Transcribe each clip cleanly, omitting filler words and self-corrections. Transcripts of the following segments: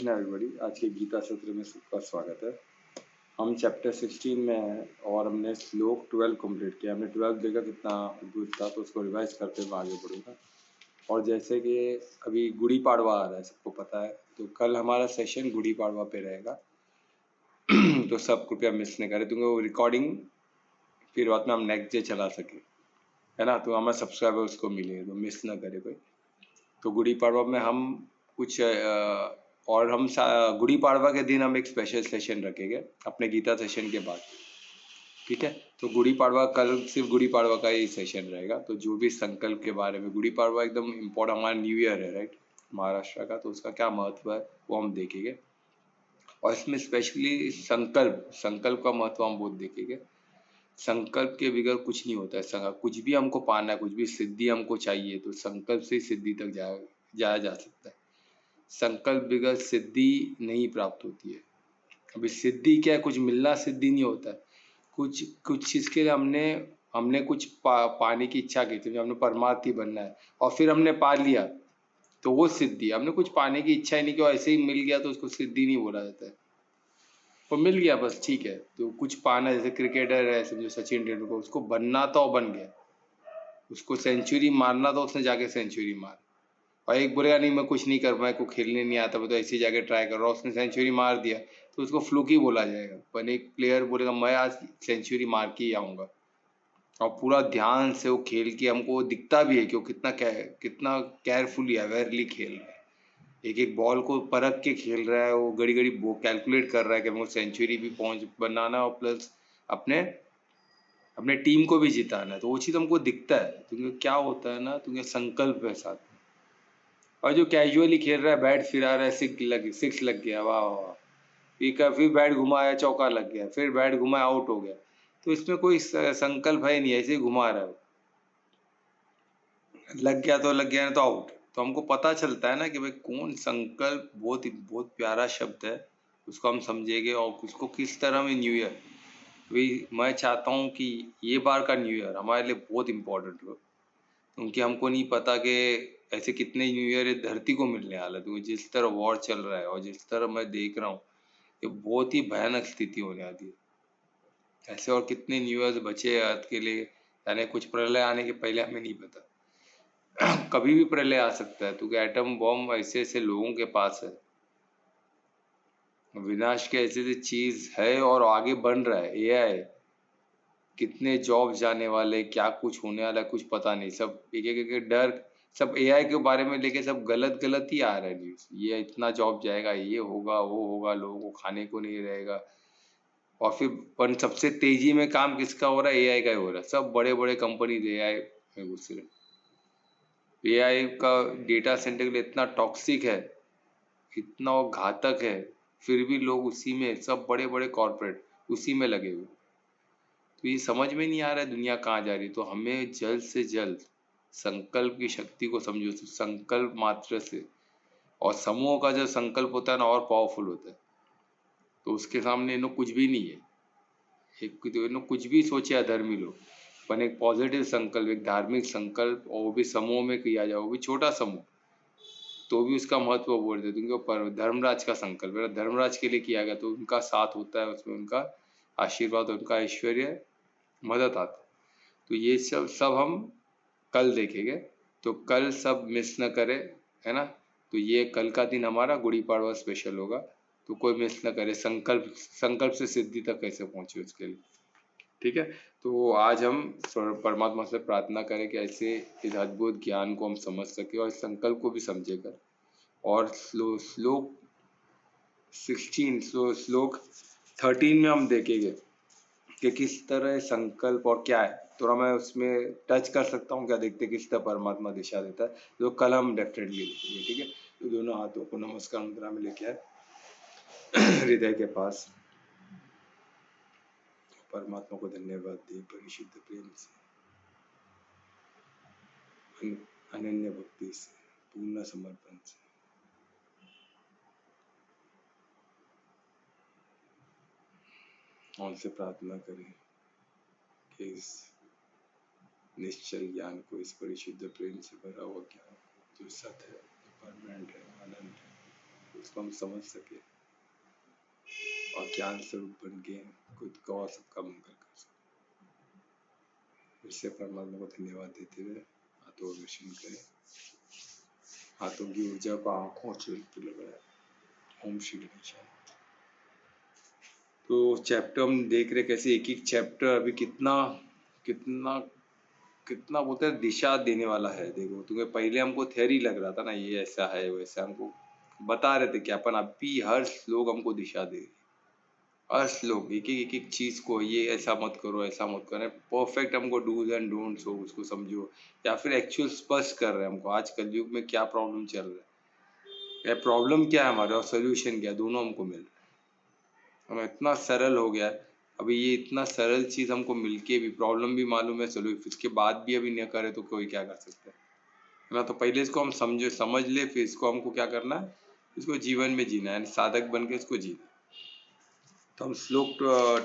Krishna everybody. आज के गीता सत्र में सबका स्वागत है। हम चैप्टर 16 में हैं और हमने श्लोक 12 कंप्लीट किया। हमने 12 देखा कितना अद्भुत था, तो उसको रिवाइज करते हुए आगे बढ़ूंगा। और जैसे कि अभी गुड़ी पाड़वा आ रहा है, सबको पता है, तो कल हमारा सेशन गुड़ी पाड़वा पे रहेगा। तो सब कृपया मिस नहीं करें, क्योंकि वो रिकॉर्डिंग फिर बाद में हम नेक्स्ट डे चला सके, है ना। तो हमारे सब्सक्राइबर उसको मिले, तो मिस ना करे कोई। तो गुड़ी पाड़वा में हम कुछ और हम गुड़ी पाड़वा के दिन हम एक स्पेशल सेशन रखेंगे अपने गीता सेशन के बाद, ठीक है। तो गुड़ी पाड़वा कल सिर्फ गुड़ी पाड़वा का ही सेशन रहेगा। तो जो भी संकल्प के बारे में, गुड़ी पाड़वा एकदम इम्पोर्टेंट, हमारा न्यू ईयर है, राइट, महाराष्ट्र का, तो उसका क्या महत्व है वो हम देखेंगे। और इसमें स्पेशली संकल्प का महत्व हम बहुत देखेंगे। संकल्प के बगैर कुछ नहीं होता है। कुछ भी हमको पाना है, कुछ भी सिद्धि हमको चाहिए, तो संकल्प से ही सिद्धि तक जाया जा सकता है। संकल्प बगैर सिद्धि नहीं प्राप्त होती है। अभी सिद्धि क्या है? कुछ मिलना सिद्धि नहीं होता है। कुछ चीज के लिए हमने कुछ पाने की इच्छा की थी, हमने परमार्थी बनना है, और फिर हमने पा लिया, तो वो सिद्धि। हमने कुछ पाने की इच्छा ही नहीं की, ऐसे ही मिल गया, तो उसको सिद्धि नहीं बोला जाता है। वो मिल गया बस, ठीक है। तो कुछ पाना, जैसे क्रिकेटर है समझो सचिन तेंदुलकर, उसको बनना था और बन गया, उसको सेंचुरी मारना था, उसने जाके सेंचुरी मार। और एक बोलेगा नहीं मैं कुछ नहीं कर पाया, को खेलने नहीं आता, मैं तो ऐसी जगह ट्राई कर रहा हूँ, उसने सेंचुरी मार दिया, तो उसको फ्लूक ही बोला जाएगा। पर एक प्लेयर बोलेगा मैं आज सेंचुरी मार के ही आऊँगा, और पूरा ध्यान से वो खेल के, हमको दिखता भी है कि वो कितना केयरफुली अवेयरली खेल रहा है, एक एक बॉल को परख के खेल रहा है, वो घड़ी घड़ी वो कैलकुलेट कर रहा है कि हमको सेंचुरी भी बनाना, और प्लस अपने अपने टीम को भी जिताना है। तो वो चीज़ हमको दिखता है, क्योंकि क्या होता है ना, क्योंकि संकल्प है साथ। और जो कैजुअली खेल रहा है, बैट फिरा रहा है, सिक्स लग गया, वाह वाह, फिर बैट घुमाया, चौका लग गया, फिर बैट घुमाया, आउट हो गया, तो इसमें कोई संकल्प है नहीं, ऐसे ही घुमा रहा है, लग गया तो लग गया, नहीं तो आउट। तो हमको पता चलता है ना कि भाई कौन संकल्प, बहुत बहुत प्यारा शब्द है, उसको हम समझेंगे। और उसको किस तरह में न्यू ईयर, भाई मैं चाहता हूँ कि ये बार का न्यू ईयर हमारे लिए बहुत इम्पोर्टेंट हो, क्योंकि हमको नहीं पता कि ऐसे कितने न्यू ईयर धरती को मिलने वाला है। तो जिस तरह वॉर चल रहा है और जिस तरह मैं देख रहा हूँ, ये बहुत ही भयानक स्थिति होने वाली है। ऐसे और कितने न्यू ईयर बचे अर्थ के लिए, यानी कुछ प्रलय आने के पहले हमें नहीं पता। कभी भी प्रलय आ सकता है, क्योंकि एटम बॉम्ब ऐसे ऐसे लोगों के पास है, विनाश के ऐसे ऐसे चीज है, और आगे बन रहा है एआई, कितने जॉब जाने वाले, क्या कुछ होने वाला है, कुछ पता नहीं। सब एक एक डर, सब एआई के बारे में लेके सब गलत गलत ही आ रहा है न्यूज, ये इतना जॉब जाएगा, ये होगा वो होगा, लोगों को खाने को नहीं रहेगा। और फिर पर सबसे तेजी में काम किसका हो रहा है? एआई का ही हो रहा है। सब बड़े बड़े कंपनी एआई में घुस रहे। एआई का डेटा सेंटर के लिए इतना टॉक्सिक है, इतना वो घातक है, फिर भी लोग उसी में, सब बड़े बड़े कॉर्पोरेट उसी में लगे हुए। तो ये समझ में नहीं आ रहा है दुनिया कहाँ जा रही। तो हमें जल्द से जल्द संकल्प की शक्ति को समझो। तो संकल्प मात्र से, और समूह का जो संकल्प होता है ना, और पावरफुल होता है। तो उसके सामने इन्हों कुछ भी नहीं है। तो इन्हों कुछ भी सोचे अधर्मी लोग, पर एक पॉजिटिव संकल्प, एक धार्मिक संकल्प, और वो भी समूह में किया जाए, वो भी छोटा समूह, तो भी उसका महत्व बोल देते। क्योंकि धर्मराज का संकल्प है, धर्मराज के लिए किया गया, तो उनका साथ होता है उसमें, उनका आशीर्वाद, उनका ऐश्वर्य, मदद आता है। तो ये सब सब हम कल देखेंगे, तो कल सब मिस न करे, है ना। तो ये कल का दिन हमारा गुड़ी पाड़वा स्पेशल होगा, तो कोई मिस न करे। संकल्प से सिद्धि तक कैसे पहुंचे उसके लिए, ठीक है। तो आज हम परमात्मा से प्रार्थना करें कि ऐसे इस अद्भुत ज्ञान को हम समझ सके, और इस संकल्प को भी समझेगा। और श्लोक श्लोक 13 में हम देखेंगे कि किस तरह संकल्प और क्या है। थोड़ा मैं उसमें टच कर सकता हूँ क्या, देखते किस तरह परमात्मा दिशा देता है, जो कल हम डेफिनेटली देखेंगे, ठीक है। तो दोनों हाथों को नमस्कार मुद्रा में लेके आए हृदय के पास, परमात्मा को धन्यवाद दिए परिशुद्ध प्रेम से, अनन्य भक्ति से, पूर्ण समर्पण से। उनसे प्रार्थना करें कि इस निश्चल ज्ञान को, इस परिशुद्ध प्रेम से भरा हुआ ज्ञान जो सत्य है, परमानेंट है, अनंत है, उसको हम समझ सके और ज्ञान स्वरूप बन के खुद का और सबका मंगल कर सके। इससे परमात्मा को धन्यवाद देते हुए हाथों को मिशन करें, हाथों की ऊर्जा को आंखों से लगाए। ओम श्री गणेश। तो चैप्टर हम देख रहे कैसे एक एक चैप्टर अभी कितना कितना कितना बोलते हैं दिशा देने वाला है। देखो तुम्हें पहले हमको थ्योरी लग रहा था ना, ये ऐसा है वैसा, हमको बता रहे थे कि अपन अभी हर श्लोक हमको दिशा दे, हर श्लोक एक एक चीज को, ये ऐसा मत करो ऐसा मत करो, परफेक्ट हमको डूज एंड डोंट्स हो उसको समझो, या फिर एक्चुअल स्पष्ट कर रहे हैं हमको आज कलयुग में क्या प्रॉब्लम चल रहा है, या प्रॉब्लम क्या है हमारे और सोल्यूशन क्या, दोनों हमको मिल रहा है। हमें इतना सरल हो गया है अभी, ये इतना सरल चीज हमको मिलके भी प्रॉब्लम भी मालूम है, सोल्यूशन इसके बाद भी अभी नहीं करे तो कोई क्या कर सकता है ना। तो पहले इसको हम समझ ले, फिर इसको हमको क्या करना है, इसको जीवन में जीना है, साधक बन के इसको जीना। तो हम श्लोक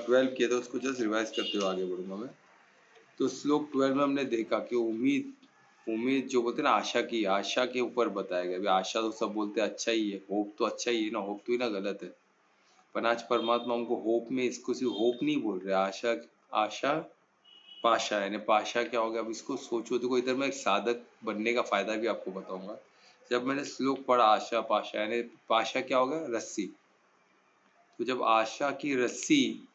12 किए थे, उसको जस्ट रिवाइज करते हुए आगे बढ़ूंगा मैं। तो श्लोक 12 में हमने देखा कि उम्मीद उम्मीद जो बोलते हैं ना, आशा के ऊपर बताया गया। अभी आशा तो सब बोलते हैं अच्छा ही है, होप तो अच्छा ही है ना, होप तो ही ना गलत है, पर आज परमात्मा हमको होप में, इसको सिर्फ होप नहीं बोल रहे, आशा आशा पाशा, यानी पाशा क्या हो गया। अब इसको सोचो, देखो इधर मैं एक साधक बनने का फायदा भी आपको बताऊंगा। जब मैंने श्लोक पढ़ा आशा पाशा, यानी पाशा क्या हो गया, रस्सी। तो जब आशा की रस्सी,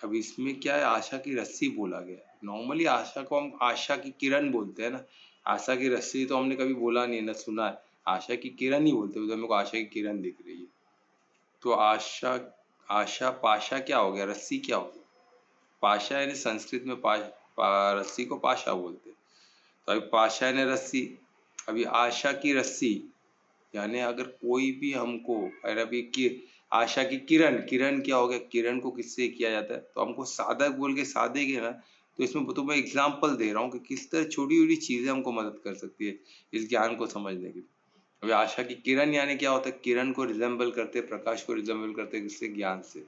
अब इसमें क्या है, आशा की रस्सी बोला गया। नॉर्मली आशा को हम आशा की किरण बोलते हैं ना, आशा की रस्सी तो हमने कभी बोला नहीं है ना सुना है, आशा की किरण ही बोलते हैं। उधर मेरे को आशा की किरण दिख रही है। तो आशा आशा पाशा क्या हो गया, रस्सी क्या हो गया। पाशा यानी संस्कृत में रस्सी को पाशा बोलते हैं। तो अभी पाशा यानी रस्सी, अभी आशा की रस्सी, यानी अगर कोई भी हमको, अरे अभी की आशा की किरण, किरण क्या हो गया, किरण को किससे किया जाता है, तो हमको साधक बोल के साधेंगे ना। तो इसमें तो मैं एग्जाम्पल दे रहा हूँ कि किस तरह छोटी छोटी चीजें हमको मदद कर सकती है इस ज्ञान को समझने के लिए। अभी आशा की किरण यानी क्या होता है, किरण को रिजेंबल करते, प्रकाश को रिजेंबल करते किससे, ज्ञान से।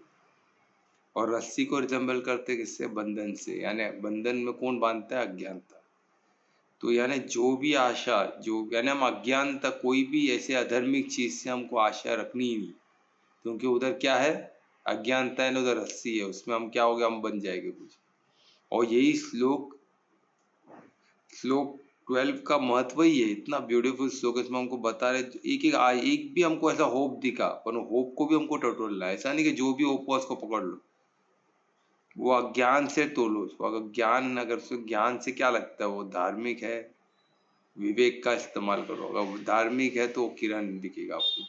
और रस्सी को रिजेंबल करते किससे, बंधन से। यानी बंधन में कौन बांधता है, अज्ञानता। तो यानी जो भी आशा, जो यानी हम अज्ञानता, कोई भी ऐसे अधर्मिक चीज से हमको आशा रखनी ही नहीं, क्योंकि उधर क्या है, अज्ञानता है, उधर रस्सी है, उसमें हम क्या हो गया, हम बन जाएंगे कुछ। और यही श्लोक श्लोक 12 का महत्व ही है, इतना ब्यूटीफुल श्लोक इसमें हमको बता रहे। एक भी हमको ऐसा होप दिखा, पर होप को भी हमको टटोलना है। ऐसा नहीं कि जो भी होप हो उसको पकड़ लो, वो अज्ञान से तोलो उसको। अगर ज्ञान, अगर उसको ज्ञान से क्या लगता है, वो धार्मिक है, विवेक का इस्तेमाल करो। अगर वो धार्मिक है तो किरण दिखेगा आपको,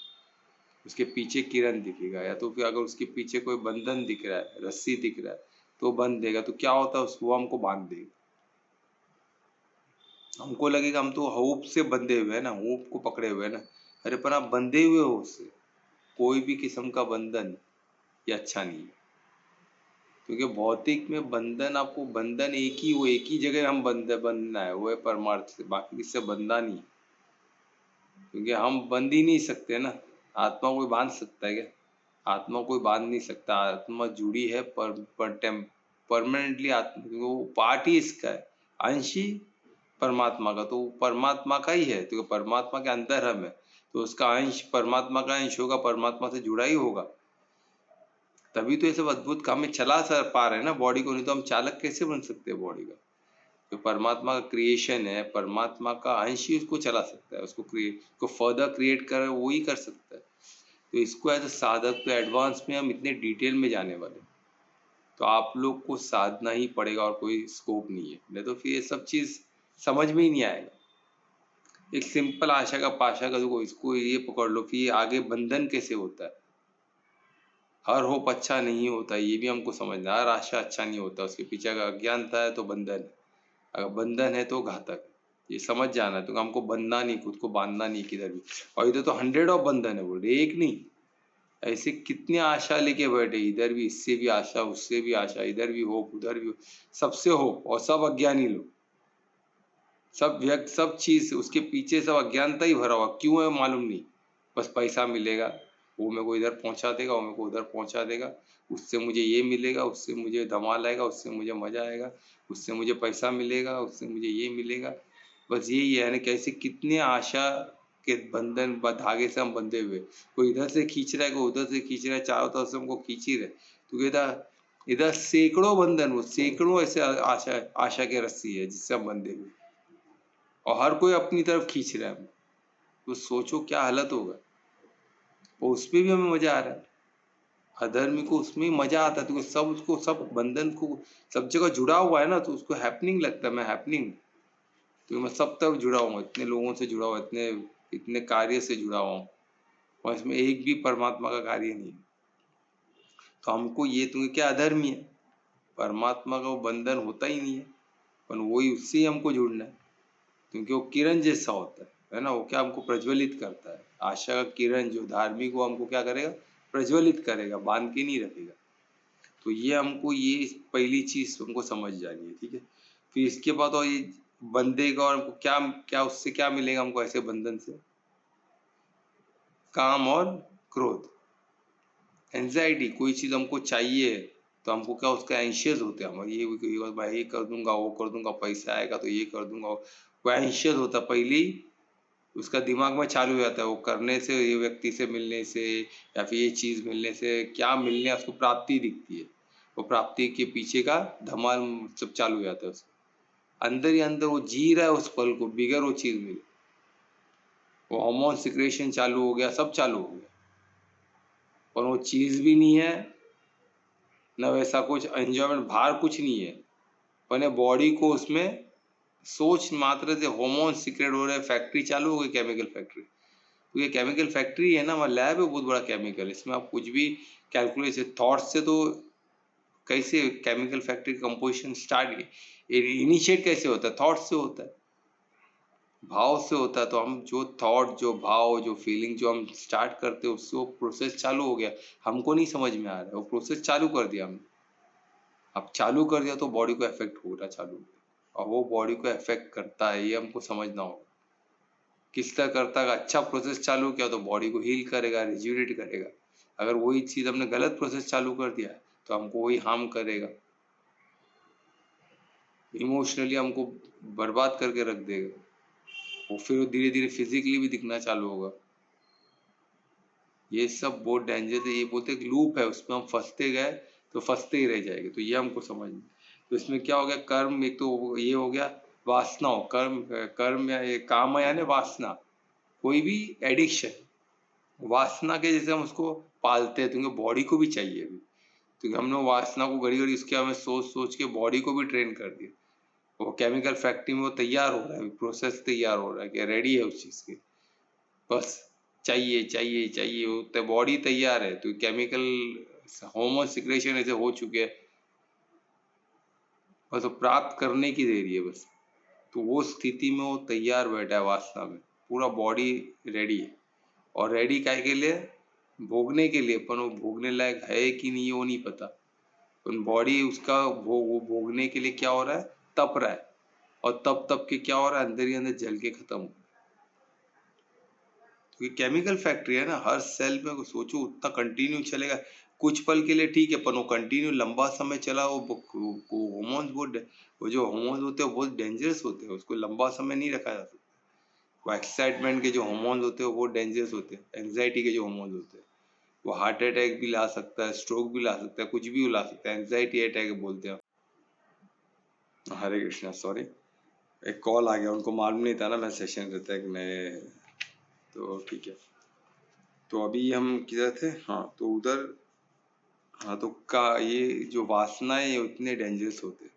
उसके पीछे किरण दिखेगा। या तो फिर अगर उसके पीछे कोई बंधन दिख रहा है, रस्सी दिख रहा है, तो बंध देगा। तो क्या होता है, वो हमको बांध देगा। हमको लगेगा हम तो होप से बंधे हुए हैं ना, होप को पकड़े हुए हैं ना, अरे पर आप बंधे हुए हो उससे। कोई भी किस्म का बंधन ये अच्छा नहीं है, क्योंकि भौतिक में बंधन, आपको बंधन एक ही जगह हम बंधना है, वो है परमार्थ से, बाकी किससे बंधा नहीं। क्योंकि हम बंध ही नहीं सकते ना, आत्मा कोई बांध सकता है क्या, आत्मा कोई बांध नहीं सकता। आत्मा जुड़ी है परमानेंटली, आत्मा वो पार्ट ही इसका है, अंश ही परमात्मा का, तो परमात्मा का ही है। तो परमात्मा के अंदर हम है, तो उसका अंश परमात्मा का अंश होगा, परमात्मा से जुड़ा ही होगा। तभी तो ये सब अद्भुत काम में चला पा रहे हैं ना बॉडी को, नहीं तो हम चालक कैसे बन सकते हैं बॉडी का। जो परमात्मा का क्रिएशन है, परमात्मा का अंश ही उसको चला सकता है, उसको फर्दर क्रिएट कर वो ही कर सकता है। तो इसको एज अ साधक तो एडवांस में हम इतने डिटेल में जाने वाले, तो आप लोग को साधना ही पड़ेगा और कोई स्कोप नहीं है, नहीं तो फिर ये सब चीज समझ में ही नहीं आएगा। एक सिंपल आशा का पाशा का देखो, इसको ये पकड़ लो, फिर आगे बंधन कैसे होता है। हर होप अच्छा नहीं होता, ये भी हमको समझना। हर आशा अच्छा नहीं होता, उसके पीछे अगर अज्ञानता है तो बंधन है, अगर बंधन है तो घातक है। ये समझ जाना, तो हमको बंधना नहीं, खुद को बांधना नहीं किधर भी। और इधर तो 100 ऑफ बंधन है बोल रहे, एक नहीं, ऐसे कितनी आशा लेके बैठे, इधर भी इससे भी आशा, उससे भी आशा, इधर भी होप, उधर भी सबसे होप, और सब अज्ञानी लोग, सब व्यक्त, सब चीज उसके पीछे सब अज्ञानता ही भरा हुआ। क्यों है मालूम नहीं, बस पैसा मिलेगा, वो मेरे को इधर पहुंचा देगा, वो मेरे को उधर पहुंचा देगा, उससे मुझे ये मिलेगा, उससे मुझे धमाल आएगा, उससे मुझे मजा आएगा, उससे मुझे पैसा मिलेगा, उससे मुझे ये मिलेगा। बस यही है, यानी कैसे कितने आशा के बंधन धागे से हम बंधे हुए, कोई इधर से खींच रहा है, कोई उधर से खींच रहा है, चारों तरफ से हमको खींच ही रहे। तो इधर इधर सैकड़ों बंधन, वो सैकड़ों ऐसे आशा आशा के रस्सी है जिससे हम बंधे हुए, और हर कोई अपनी तरफ खींच रहा है। तो सोचो क्या हालत होगा। और उसमें भी हमें मजा आ रहा है, अधर्मी को उसमें मजा आता है, तो सब उसको, सब बंधन को सब जगह जुड़ा हुआ है ना, तो उसको हैपनिंग लगता है। मैं हैपनिंग, तो मैं सब तरफ जुड़ा हुआ, इतने लोगों से जुड़ा हुआ, इतने इतने कार्य से जुड़ा हुआ हूँ, और इसमें एक भी परमात्मा का कार्य नहीं है। तो हमको ये, तुम्हें क्या अधर्मी है, परमात्मा का वो बंधन होता ही नहीं है, पर वही उससे ही हमको जुड़ना है, क्योंकि वो किरण जैसा होता है ना। वो क्या हमको प्रज्वलित करता है, आशा का किरण जो धार्मिक को हमको क्या करेगा, प्रज्वलित करेगा, बांध के नहीं रखेगा। तो ये हमको, ये पहली चीज हमको समझ जानी है, ठीक है। फिर इसके बाद और ये बंधेगा, और हमको क्या क्या उससे क्या मिलेगा हमको ऐसे बंधन से, काम और क्रोध, एंजाइटी। कोई चीज हमको चाहिए तो हमको क्या, उसका एंशियस होते हैं हम, ये भाई ये कर दूंगा, वो कर दूंगा, पैसा आएगा तो ये कर दूंगा, वो एंशियस होता है पहले ही उसका दिमाग में चालू हो जाता है। वो करने से, ये व्यक्ति से मिलने से, या फिर ये चीज मिलने से क्या मिलने, उसको प्राप्ति दिखती है, वो प्राप्ति के पीछे का धमाल सब चालू हो जाता है उसको, अंदर ही अंदर वो जी रहा है उस पल को, बिगर वो चीज मिले, वो हार्मोन सिक्रेशन चालू हो गया, सब चालू हो गया, पर वो चीज भी नहीं है, न वैसा कुछ एंजॉयमेंट, बाहर कुछ नहीं है, पर बॉडी को उसमें सोच मात्र से हार्मोन सीक्रेट हो रहे हैं, फैक्ट्री चालू हो गई, केमिकल फैक्ट्री। तो ये केमिकल फैक्ट्री है ना, हमारा लैब है बहुत बड़ा केमिकल, इसमें आप कुछ भी कैलकुलेशन थॉट से, तो कैसे chemical factory composition start, initiate कैसे होता है, थॉट से होता है, भाव से होता है। तो हम जो थॉट, जो भाव, जो फीलिंग जो हम स्टार्ट करते हैं, उससे वो प्रोसेस चालू हो गया, हमको नहीं समझ में आ रहा है, वो प्रोसेस चालू कर दिया हमने। अब चालू कर दिया तो बॉडी को इफेक्ट हो रहा चालू, और वो बॉडी को इफेक्ट करता है, ये हमको समझना होगा। किस तरह करता है, अच्छा प्रोसेस चालू किया तो बॉडी को हील करेगा, रिजुविनेट करेगा। अगर वही चीज हमने गलत प्रोसेस चालू कर दिया तो हमको वही हार्म करेगा, इमोशनली हमको बर्बाद करके रख देगा, और फिर धीरे धीरे फिजिकली भी दिखना चालू होगा। ये सब बहुत डेंजर है, ये बोलते एक लूप है, उसमें हम फंसते गए तो फंसते ही रह जाएंगे। तो ये हमको समझना। तो इसमें क्या हो गया, कर्म, एक तो ये हो गया, वासना हो, कर्म, कर्म या ये काम, यानी वासना, कोई भी एडिक्शन, वासना के जैसे हम उसको पालते हैं, क्योंकि बॉडी को भी चाहिए अभी, क्योंकि हमने वासना को घड़ी घड़ी उसके हमें सोच सोच के बॉडी को भी ट्रेन कर दिया। वो केमिकल फैक्ट्री में वो तैयार हो रहा है, प्रोसेस तैयार हो रहा है कि रेडी है उस चीज के, बस चाहिए चाहिए चाहिए, तो बॉडी तैयार है, तो केमिकल हार्मोन सिक्रेशन ऐसे हो चुके हैं, बस वो प्राप्त करने की देरी है बस। तो वो स्थिति में वो तैयार बैठा है वासना में, पूरा बॉडी रेडी है, और रेडी काहे के लिए, भोगने के लिए, पर वो भोगने लायक है कि नहीं वो नहीं पता। पर बॉडी उसका वो भोगने के लिए क्या हो रहा है, तप रहा है, और तप तप के क्या हो रहा है, अंदर ही अंदर जल के खत्म हो। क्योंकि केमिकल फैक्ट्री है ना, हर सेल में सोचो उतना कंटिन्यू चलेगा, कुछ पल के लिए ठीक है, पर वो कंटिन्यू लंबा समय चला, वो हॉर्मोन्स बहुत, वो जो हॉर्मोन्स होते हैं बहुत डेंजरस होते हैं, उसको लंबा समय नहीं रखा जा सकता। वो एक्साइटमेंट के जो हॉर्मोन्स होते हैं वो डेंजरस होते हैं, एंजाइटी के जो हॉर्मोन्स होते हैं वो हार्ट अटैक भी ला सकता है, स्ट्रोक भी ला सकता है, कुछ भी ला सकता है, एंजाइटी अटैक बोलते हैं। हरे कृष्णा, सॉरी, एक कॉल आ गया, उनको मालूम नहीं था ना मैं सेशन रहता है कि मैं, तो ठीक है। तो अभी हम किधर थे, हाँ तो उधर, हाँ तो का ये जो वासना है ये उतने डेंजरस होते हैं,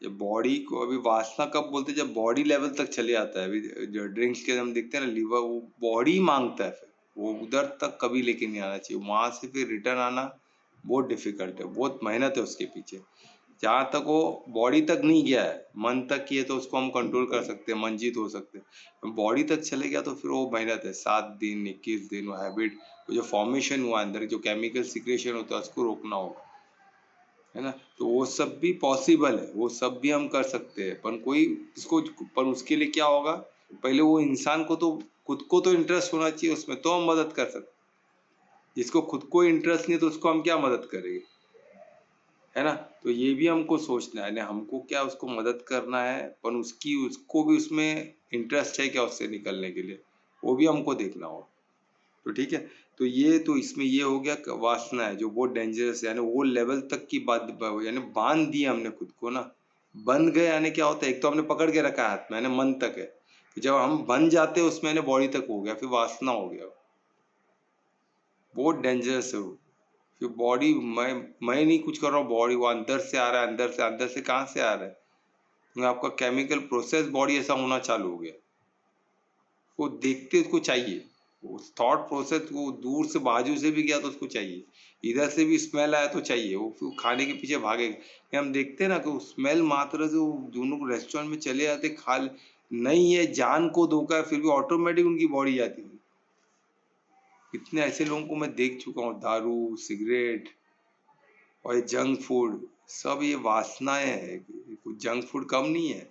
ये बॉडी को, अभी वासना कब बोलते हैं, जब बॉडी लेवल तक चले आता है। अभी जो ड्रिंक्स के हम देखते हैं ना, लीवर, वो बॉडी मांगता है, फिर वो उधर तक कभी लेके नहीं आना चाहिए, वहां से फिर रिटर्न आना बहुत डिफिकल्ट है, बहुत मेहनत है उसके पीछे। जहाँ तक वो बॉडी तक नहीं गया है, मन तक किए तो उसको हम कंट्रोल कर सकते हैं, मन जीत हो सकते हैं। बॉडी तक चले गया तो फिर वो मेहनत है, 7 दिन 21 दिन, वो हैबिट, वो जो फॉर्मेशन हुआ अंदर, जो केमिकल सिक्रेशन होता है उसको रोकना होगा, है ना। तो वो सब भी पॉसिबल है, वो सब भी हम कर सकते हैं, पर कोई इसको, पर उसके लिए क्या होगा, पहले वो इंसान को तो खुद को तो इंटरेस्ट होना चाहिए उसमें, तो हम मदद कर सकते। जिसको खुद को इंटरेस्ट नहीं तो उसको हम क्या मदद करेंगे, है ना। तो ये भी हमको सोचना है, हमको क्या उसको मदद करना है, पर उसकी, उसको भी उसमें इंटरेस्ट है क्या उससे निकलने के लिए, वो भी हमको देखना होगा। तो ठीक है, तो ये तो इसमें ये हो गया वासना है जो बहुत डेंजरस है, यानी वो लेवल तक की बात, यानी बांध दिया हमने खुद को ना, बंध गए। यानी क्या होता है, एक तो हमने पकड़ के रखा है हाथ में, यानी मन तक है, जब हम बन जाते हैं उसमें, यानी बॉडी तक हो गया, फिर वासना हो गया, बहुत डेंजरस है वो। फिर बॉडी, मैं नहीं कुछ कर रहा हूँ, बॉडी वो अंदर से आ रहा है, अंदर से कहाँ से आ रहा है, क्योंकि आपका केमिकल प्रोसेस बॉडी ऐसा होना चालू हो गया, वो देखते उसको चाहिए, उस थॉट प्रोसेस को दूर से बाजू से भी गया तो उसको चाहिए, इधर से भी स्मेल आया तो चाहिए, वो फिर खाने के पीछे भागेगा। हम देखते हैं ना कि स्मेल मात्र से वो दोनों रेस्टोरेंट में चले जाते, नहीं है, जान को धोखा है, फिर भी ऑटोमेटिक उनकी बॉडी जाती है। कितने ऐसे लोगों को मैं देख चुका हूँ, दारू, सिगरेट और ये जंक फूड, सब ये वासनाएं है, कुछ जंक फूड कम नहीं है।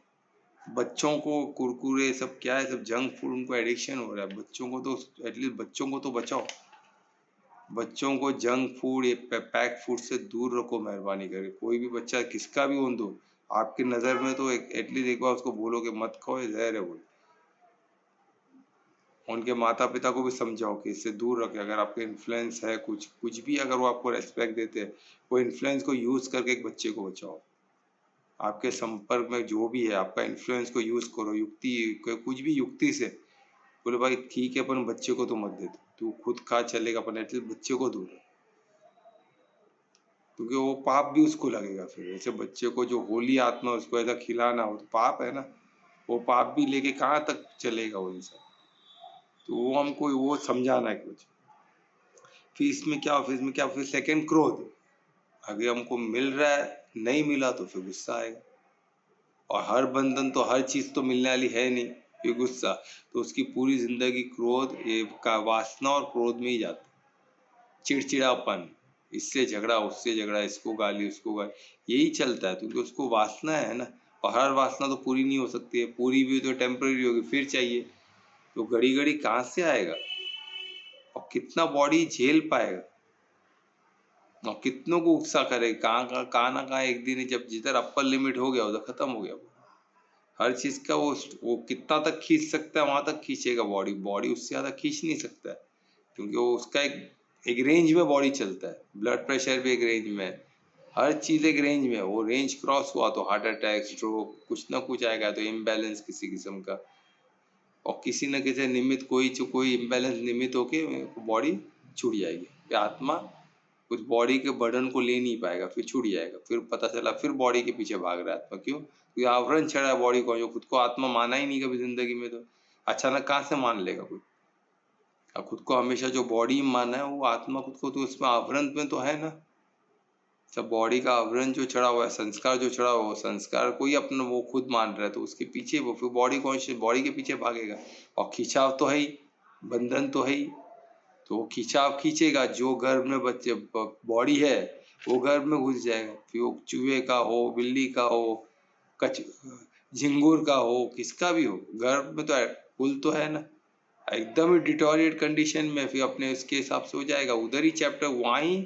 बच्चों को कुरकुरे सब क्या है, सब जंक फूड, उनको एडिक्शन हो रहा है। बच्चों को तो एटलीस्ट बच्चों को तो बचाओ, बच्चों को जंक फूड, ये पैक फूड से दूर रखो मेहरबानी करके। कोई भी बच्चा किसका भी हो दो, आपकी नज़र में तो एटलीस्ट एक बार उसको बोलो कि मत खाओ, ये जहर है बोलो। उनके माता पिता को भी समझाओ कि इससे दूर रखे। अगर आपके इन्फ्लुएंस है कुछ भी, अगर वो आपको रेस्पेक्ट देते हैं, वो इन्फ्लुएंस को यूज करके एक बच्चे को बचाओ। आपके संपर्क में जो भी है, आपका इन्फ्लुएंस को यूज करो, कुछ भी युक्ति से बोले भाई ठीक है, अपन बच्चे को तो मत दे, तू खुद खा चलेगा, अपन एटलीस्ट बच्चे को दूर रख, क्योंकि वो पाप भी उसको लगेगा। फिर ऐसे बच्चे को जो होली आत्मा, उसको ऐसा खिलाना हो तो पाप है ना, वो पाप भी लेके कहाँ तक चलेगा वो इंसान। तो वो हमको वो समझाना है कुछ। फिर इसमें क्या, फिर सेकंड क्रोध, अगर हमको मिल रहा है, नहीं मिला तो फिर गुस्सा आएगा, और हर बंधन तो हर चीज तो मिलने वाली है नहीं, ये गुस्सा, तो उसकी पूरी जिंदगी क्रोध, ये का वासना और क्रोध में ही जाता, चिड़चिड़ापन, इससे झगड़ा, उससे झगड़ा, इसको गाली, उसको गाली, यही चलता है, क्योंकि उसको वासना है ना। और हर वासना तो पूरी नहीं हो सकती है, पूरी भी तो टेम्पररी होगी, फिर चाहिए, तो घड़ी घड़ी कहाँ से आएगा, और कितना बॉडी झेल पाएगा, और कितनों को गुस्सा करेगा, कहाँ ना कहाँ एक दिन जब जिधर अपर लिमिट हो गया उधर खत्म हो गया। हर चीज का वो कितना तक खींच सकता है वहां तक खींचेगा, बॉडी उससे ज्यादा खींच नहीं सकता है, क्योंकि वो उसका एक रेंज में बॉडी चलता है। ब्लड प्रेशर भी एक रेंज में है, हर चीज एक रेंज में है, वो रेंज क्रॉस हुआ तो हार्ट अटैक, स्ट्रोक, कुछ ना कुछ आएगा, तो इम्बैलेंस किसी किस्म का, और किसी न किसी निमित्त कोई इम्बैलेंस निमित्त होके बॉडी छूट जाएगी, आत्मा उस बॉडी के बर्डन को ले नहीं पाएगा, फिर छूट जाएगा, फिर पता चला फिर बॉडी के पीछे भाग रहा है आत्मा। क्यों? क्योंकि आवरण चढ़ा है बॉडी को, जो खुद को आत्मा माना ही नहीं कभी जिंदगी में, तो अचानक कहाँ से मान लेगा कोई। अब खुद को हमेशा जो बॉडी माना है, वो आत्मा खुद को तो उसमें आवरण में तो है ना, सब बॉडी का आवरण जो चढ़ा हुआ है, संस्कार जो चढ़ा हुआ है, संस्कार को ही अपना वो खुद मान रहा है, तो उसके पीछे वो फिर बॉडी कॉन्शियस, बॉडी के पीछे भागेगा, और खिंचाव तो है ही, बंधन तो है ही, तो वो खिंचाव खींचेगा, जो गर्भ में बच्चे बॉडी है वो गर्भ में घुस जाएगा, फिर वो चूहे का हो, बिल्ली का हो, कच झिंगुर का हो, किसका भी हो, गर्भ में तो पुल तो है ना, एकदम ही डिटोरिएट कंडीशन में, फिर अपने उसके हिसाब से हो जाएगा। उधर ही चैप्टर, वहीं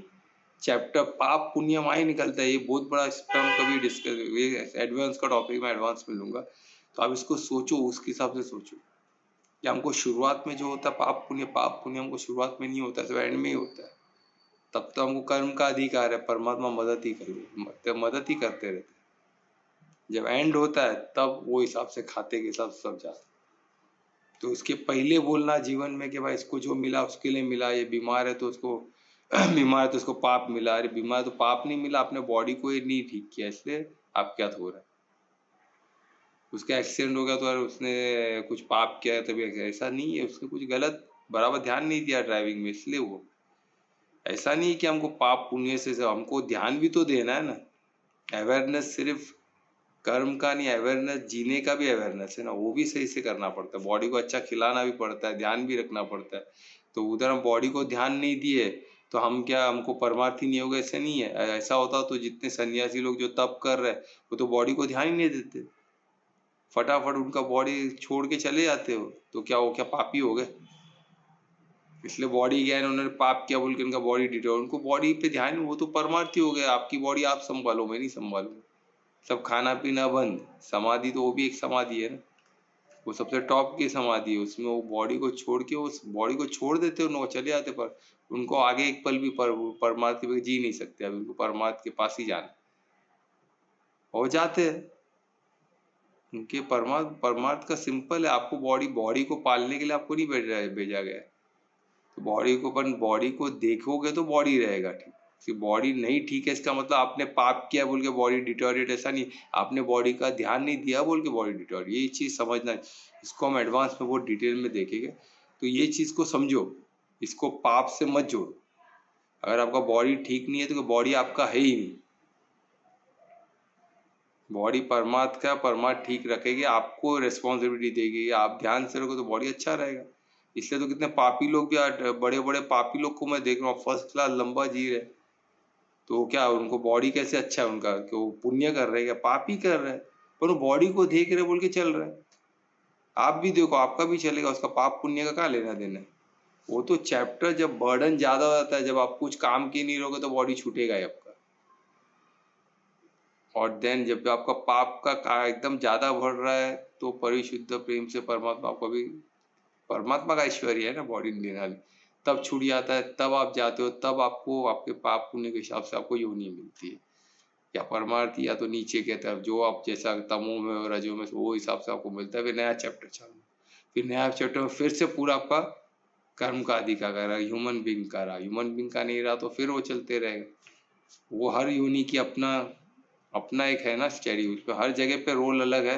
चैप्टर पाप पुण्य वहीं निकलता है। ये बहुत बड़ा टर्म कभी डिस्कस, एडवांस का टॉपिक मैं एडवांस में लूंगा, तो आप इसको सोचो, उसके हिसाब से सोचो कि हमको शुरुआत में जो होता है पाप पुण्य हमको शुरुआत में नहीं होता, सिर्फ एंड में ही होता है। तब तो हमको कर्म का अधिकार है, परमात्मा मदद ही करते रहते हैं। जब एंड होता है तब वो हिसाब से खाते के हिसाब से सब जाता है। तो उसके पहले बोलना जीवन में कि भाई इसको जो मिला उसके लिए मिला, ये बीमार है तो उसको बीमार है तो उसको पाप मिला, अरे बीमार तो पाप नहीं मिला, अपने बॉडी को ये नहीं ठीक किया, इसलिए आप क्या हो रहा है। उसका एक्सीडेंट हो गया तो यार उसने कुछ पाप किया है तभी, ऐसा नहीं है, उसने कुछ गलत बराबर ध्यान नहीं दिया ड्राइविंग में, इसलिए वो, ऐसा नहीं है कि हमको पाप पुण्य से, हमको ध्यान भी तो देना है ना। अवेयरनेस सिर्फ कर्म का नहीं, अवेयरनेस जीने का भी अवेयरनेस है ना, वो भी सही से करना पड़ता है, बॉडी को अच्छा खिलाना भी पड़ता है, ध्यान भी रखना पड़ता है। तो उधर हम बॉडी को ध्यान नहीं दिए तो हम क्या, हमको परमार्थी नहीं होगा, ऐसा नहीं है। ऐसा होता तो जितने सन्यासी लोग जो तप कर रहे हैं वो तो बॉडी को ध्यान ही नहीं देते, फटाफट उनका बॉडी छोड़ के चले जाते हो, तो क्या वो क्या पापी हो गए? इसलिए बॉडी गया, उन्होंने पाप किया बोल के उनका बॉडी डिटो, उनको बॉडी पे ध्यान, वो तो परमार्थी हो गए। आपकी बॉडी आप संभालो, मैं नहीं संभालूंगा, सब खाना पीना बंद, समाधि तो वो भी एक समाधि है ना, वो सबसे टॉप की समाधि है, उसमें वो बॉडी को छोड़ के उस बॉडी को छोड़ देते हैं, उनको चले जाते, पर उनको आगे एक पल भी परमार्थ के बगैर जी नहीं सकते, अब उनको परमार्थ के पास ही जाना हो जाते हैं। उनके परमार्थ का सिंपल है, आपको बॉडी को पालने के लिए आपको नहीं भेजा गया है। तो बॉडी को देखोगे तो बॉडी रहेगा ठीक, बॉडी नहीं ठीक है इसका मतलब आपने पाप किया बोल के बॉडी डिटोरिएट, ऐसा नहीं, आपने बॉडी का ध्यान नहीं दिया बोल के बॉडी डिटोरिएट, ये चीज समझना है। इसको हम एडवांस में बहुत डिटेल में देखेंगे, तो ये चीज को समझो, इसको पाप से मत जोड़ो। अगर आपका बॉडी ठीक नहीं है तो बॉडी आपका है ही नहीं, बॉडी परमात्मा का, परमात्मा ठीक रखेगी, आपको रिस्पॉन्सिबिलिटी देगी, आप ध्यान से रखो तो बॉडी अच्छा रहेगा। इसलिए तो कितने पापी लोग भी, बड़े बड़े पापी लोग को मैं देख रहा हूँ फर्स्ट क्लास लंबा जी रहे, तो क्या उनको बॉडी कैसे अच्छा है उनका, कि वो पुण्य कर रहे हैं, पाप ही कर रहे हैं, पर वो बॉडी को देख रहे बोल के चल रहे हैं। आप भी देखो, आपका भी चलेगा, उसका पाप पुण्य का क्या लेना देना है। वो तो चैप्टर जब बर्डन ज्यादा हो जाता है, जब आप कुछ काम की नहीं रहोगे तो बॉडी छूटेगा ही आपका, और देन जब आपका पाप का एकदम ज्यादा बढ़ रहा है तो परिशुद्ध प्रेम से परमात्मा को भी, परमात्मा का ऐश्वर्य है ना बॉडी लेने वाली, तब छूट जाता है, तब आप जाते हो, तब आपको आपके पाप पुण्य के हिसाब से आपको योनि मिलती है, या परमार्थ या तो नीचे के तरफ जो आप जैसा तमो में और रजो में वो हिसाब से आपको मिलता है। फिर नया चैप्टर चालू, फिर नया चैप्टर में फिर से पूरा आपका कर्म का अधिकार कर रहा है, ह्यूमन बींग का रहा, ह्यूमन बींग का नहीं रहा तो फिर वो चलते रहेगा। वो हर योनि की अपना अपना एक है ना शेड्यूल, पे हर जगह पे रोल अलग है,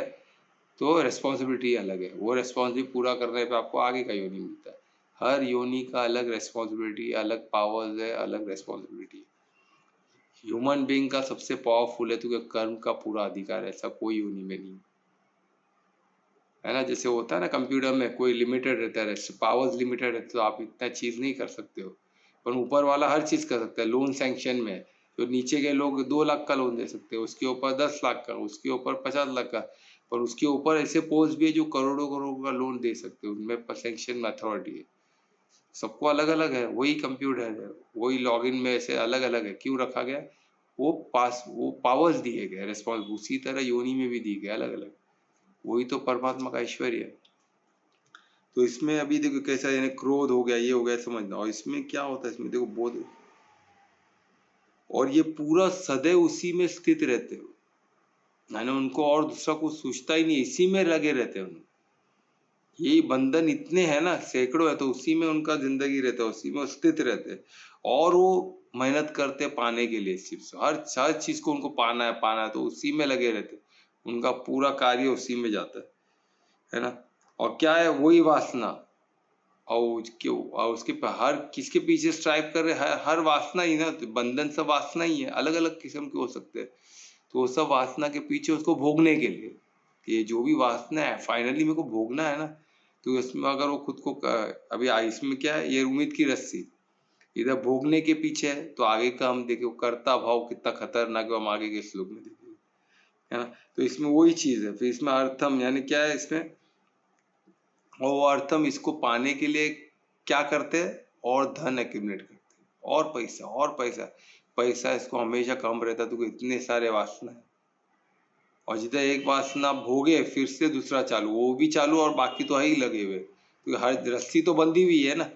तो रिस्पॉन्सिबिलिटी अलग है, वो रिस्पॉन्सिबिलिटी पूरा करने पे आपको आगे का योनि मिलता है। हर योनि का अलग रिस्पॉन्सिबिलिटी, अलग पावर्स है, अलग रिस्पॉन्सिबिलिटी। ह्यूमन बीइंग का सबसे पावरफुल है, क्योंकि कर्म का पूरा अधिकार है, ऐसा कोई योनि में नहीं है ना। जैसे होता है ना कंप्यूटर में कोई लिमिटेड रहता है, पावर्स लिमिटेड रहते, तो आप इतना चीज नहीं कर सकते हो, पर ऊपर वाला हर चीज कर सकता है। लोन सैंक्शन में जो नीचे के लोग 2 लाख का लोन दे सकते हैं, उसके ऊपर 10 लाख का, उसके ऊपर 50 लाख का, पर उसके ऊपर ऐसे पोस्ट भी है जो करोड़ों करोड़ का लोन दे सकते हैं, उनमें सैंक्शन अथॉरिटी है। सबको अलग अलग है, वही कंप्यूटर है, वही लॉगिन में ऐसे अलग अलग है, क्यों रखा गया, वो पावर्स दिए गए, रिस्पॉन्स उसी तरह योनि में भी दी गए अलग अलग, वही तो परमात्मा का ऐश्वर्य है। तो इसमें अभी देखो कैसा, यानी क्रोध हो गया, ये हो गया, समझना। और इसमें क्या होता है, इसमें देखो बोध, और ये पूरा सदैव उसी में स्थित रहते हो, यानी उनको और दूसरा कुछ सोचता ही नहीं, इसी में लगे रहते हैं उनको। ये बंधन इतने हैं ना, सैकड़ों है, तो उसी में उनका जिंदगी रहता है, उसी में स्थित रहते हैं, और वो मेहनत करते पाने के लिए, सिर्फ हर चीज को उनको पाना है, तो उसी में लगे रहते, उनका पूरा कार्य उसी में जाता है ना। और क्या है, वही वासना, और उसके हर किसके पीछे स्ट्राइव कर रहे हैं, हर वासना ही ना, तो बंधन सब वासना ही है, अलग अलग किस्म के हो सकते हैं, तो वो सब वासना के पीछे उसको भोगने के लिए, ये जो भी वासना है फाइनली मेरे को भोगना है ना, तो इसमें अगर वो खुद को अभी इसमें क्या है, ये उम्मीद की रस्सी इधर भोगने के पीछे है, तो आगे का हम देखो कर्ता भाव कितना खतरनाक है, हम आगे के श्लोक में देखेंगे, है ना। तो इसमें वही चीज है, फिर इसमें अर्थम यानी क्या है इसमें, और वो अर्थम इसको पाने के लिए क्या करते हैं, और धन एक्यूमुलेट करते हैं, और पैसा और पैसा, पैसा इसको हमेशा कम रहता है, तो इतने सारे वासना है, और जिधर एक वासना भोगे फिर से दूसरा चालू, वो भी चालू, और बाकी तो है ही लगे हुए, तो हर रस्सी तो बंधी हुई है ना,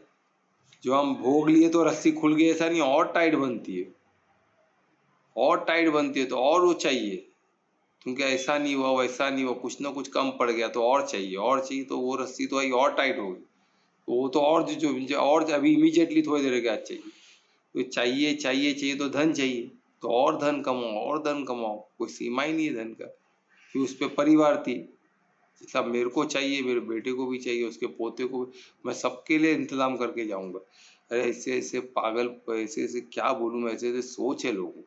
जो हम भोग लिए तो रस्सी खुल गई ऐसा नहीं, और टाइट बनती है, और टाइट बनती है, तो और वो चाहिए, क्योंकि ऐसा नहीं हुआ वैसा नहीं हुआ, कुछ ना कुछ कम पड़ गया तो और चाहिए, और चाहिए, तो वो रस्सी तो आई और टाइट हो गई, तो वो तो और जो और अभी इमीडिएटली थोड़ी देर के बाद चाहिए, तो चाहिए चाहिए चाहिए, तो धन चाहिए, तो और धन कमाओ और धन कमाओ, कोई सीमा ही नहीं है धन का। फिर उस पर परिवार थी, सब मेरे को चाहिए, मेरे बेटे को भी चाहिए, उसके पोते को भी, मैं सबके लिए इंतजाम करके जाऊंगा। अरे ऐसे ऐसे पागल, ऐसे ऐसे क्या बोलूं मैं, ऐसे ऐसे सोच है लोगों,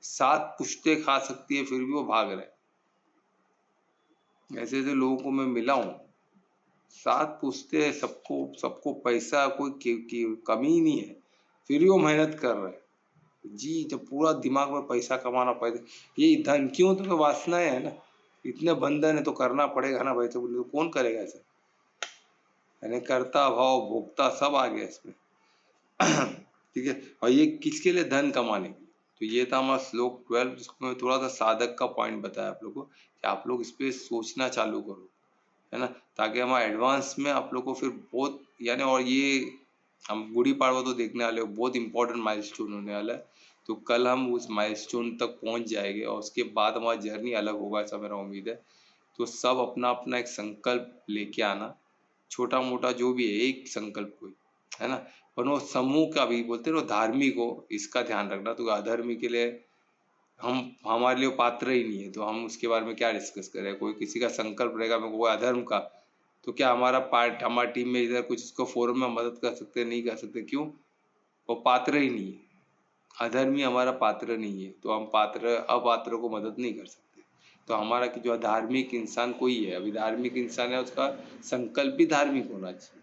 7 पुश्ते खा सकती है फिर भी वो भाग रहे, ऐसे ऐसे लोगों को मैं मिला हूँ, 7 पुश्ते, सबको सबको पैसा कोई कमी ही नहीं है, फिर भी वो मेहनत कर रहे हैं जी, जब पूरा दिमाग में पैसा कमाना, पैसा, ये धन क्यों, तो वासनाएं है ना, इतने बंधन है तो करना पड़ेगा ना भाई, तो बोले तो कौन करेगा ऐसा, यानी कर्ता भाव भोक्ता सब आ गया इसमें। ठीक है, और ये किसके लिए, धन कमाने के, तो ये था हमारा श्लोक 12, जिसको मैं थोड़ा सा साधक का पॉइंट बताया आप लोगों को, कि आप लोग इस पे सोचना चालू करो, है ना, ताकि हम एडवांस में आप लोग को फिर बहुत यानी, और ये हम गुड़ी पाड़वा तो देखने वाले हो, बहुत इंपॉर्टेंट माइलस्टोन होने वाला है। तो कल हम उस माइलस्टोन तक पहुंच जाएंगे और उसके बाद हमारा जर्नी अलग होगा, ऐसा मेरा उम्मीद है। तो सब अपना अपना एक संकल्प लेके आना, छोटा मोटा जो भी है, एक संकल्प कोई, है ना। पर वो समूह का भी बोलते हैं ना, धार्मिक हो, इसका ध्यान रखना। तो अधर्मी के लिए हम हमारे लिए पात्र ही नहीं है, तो हम उसके बारे में क्या डिस्कस करें। कोई किसी का संकल्प रहेगा मेरे को अधर्म का, तो क्या हमारा पार्ट हमारी टीम में इधर कुछ उसको फोरम में मदद कर सकते, नहीं कर सकते, क्यों? वो पात्र ही नहीं है, अधर्मी हमारा पात्र नहीं है, तो हम पात्र अपात्र को मदद नहीं कर सकते। तो हमारा कि जो धार्मिक इंसान कोई है, अभी धार्मिक इंसान है, उसका संकल्प भी धार्मिक होना चाहिए,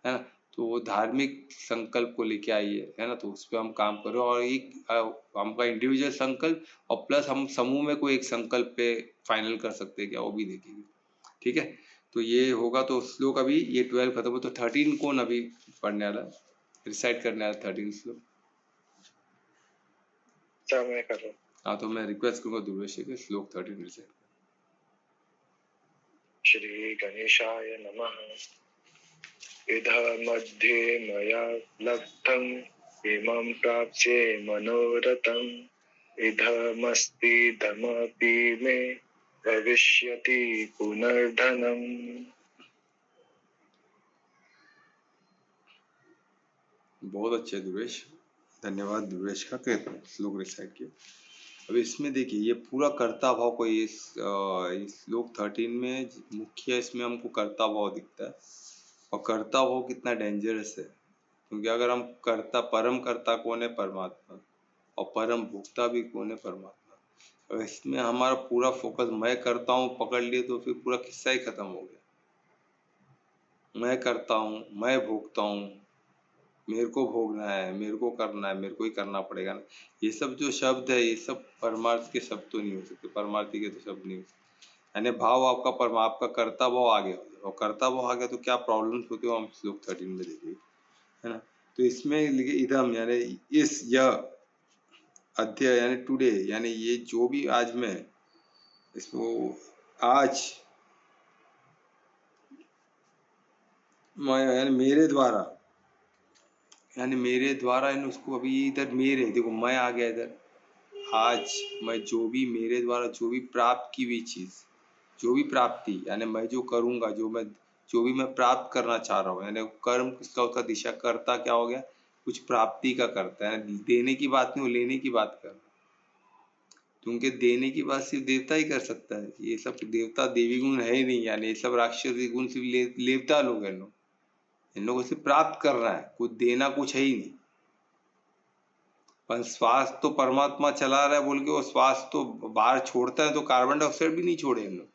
है ना। तो वो धार्मिक संकल्प को लेके आइए, है ना, तो उस पर हम काम करें। और एक हमका इंडिविजुअल संकल्प और प्लस हम समूह में कोई एक संकल्प पे फाइनल कर सकते हैं क्या, वो भी देखेंगे। ठीक है, तो ये होगा। तो श्लोक अभी ये 12 खत्म हो, तो 13 कौन अभी पढ़ने वाला, रिसाइट करने वाला 13 श्लोक? मैं कर रहा हूँ। हाँ, तो मैं रिक्वेस्ट करूंगा दुर्वेश के श्लोक 13 रिसाइट। श्री गणेशाय नमः। इधः मध्ये मया लब्धम् इमं प्राप्स्ये मनोरथम् इदमस्तीदमपि मे भविष्यति पुनर्धनम्। बहुत अच्छे दुर्वेश, धन्यवाद दुर्वेश का के श्लोक रिसाइट किया। अब इसमें देखिए, ये पूरा कर्ता भाव को इस श्लोक 13 में मुख्य, इसमें हमको कर्ता भाव दिखता है। और कर्ता भाव कितना डेंजरस है, क्योंकि अगर हम कर्ता, परम कर्ता कौन है? परमात्मा। और परम भोक्ता भी कौन है? परमात्मा। और इसमें हमारा पूरा फोकस मैं करता हूँ पकड़ लिए, तो फिर पूरा किस्सा ही खत्म हो गया। मैं करता हूँ, मैं भोगता हूँ, मेरे को भोगना है, मेरे को करना है, मेरे को ही करना पड़ेगा ना। ये सब जो शब्द है, ये सब परमार्थ के शब्द तो नहीं हो सकते, परमार्थी के तो शब्द नहीं हो सकते। यानी भाव आपका आपका कर्ता भाव आ गया, और कर्ता भाव आ गया तो क्या प्रॉब्लम्स होती है, हम श्लोक 13 में देखेंगे, है ना। तो इसमें लिखे इदम, यानी इस, यह, अध्यय यानी टुडे, यानी ये जो भी आज में, इसको आज मैं, यानी मेरे द्वारा, यानी मेरे द्वारा, यानी उसको अभी इधर मेरे, देखो मैं आ गया इधर। आज मैं जो भी मेरे द्वारा जो भी प्राप्त की हुई चीज, जो भी प्राप्ति, यानी मैं जो करूंगा, जो भी मैं प्राप्त करना चाह रहा हूँ, यानी कर्म किसका, उसका दिशा करता क्या हो गया, कुछ प्राप्ति का करता है। देने की बात नहीं, वो लेने की बात कर, क्योंकि देने की बात सिर्फ देवता ही कर सकता है। ये सब देवता देवी गुण है ही नहीं, यानी ये सब राक्षसी गुण सिर्फ देवता लोग हैं। इन लोगों से प्राप्त कर रहा है, कुछ देना कुछ है ही नहीं। पर श्वास तो परमात्मा चला रहा है बोल के वो श्वास तो बाहर छोड़ता है, तो कार्बन डाइऑक्साइड भी नहीं छोड़े इन लोग।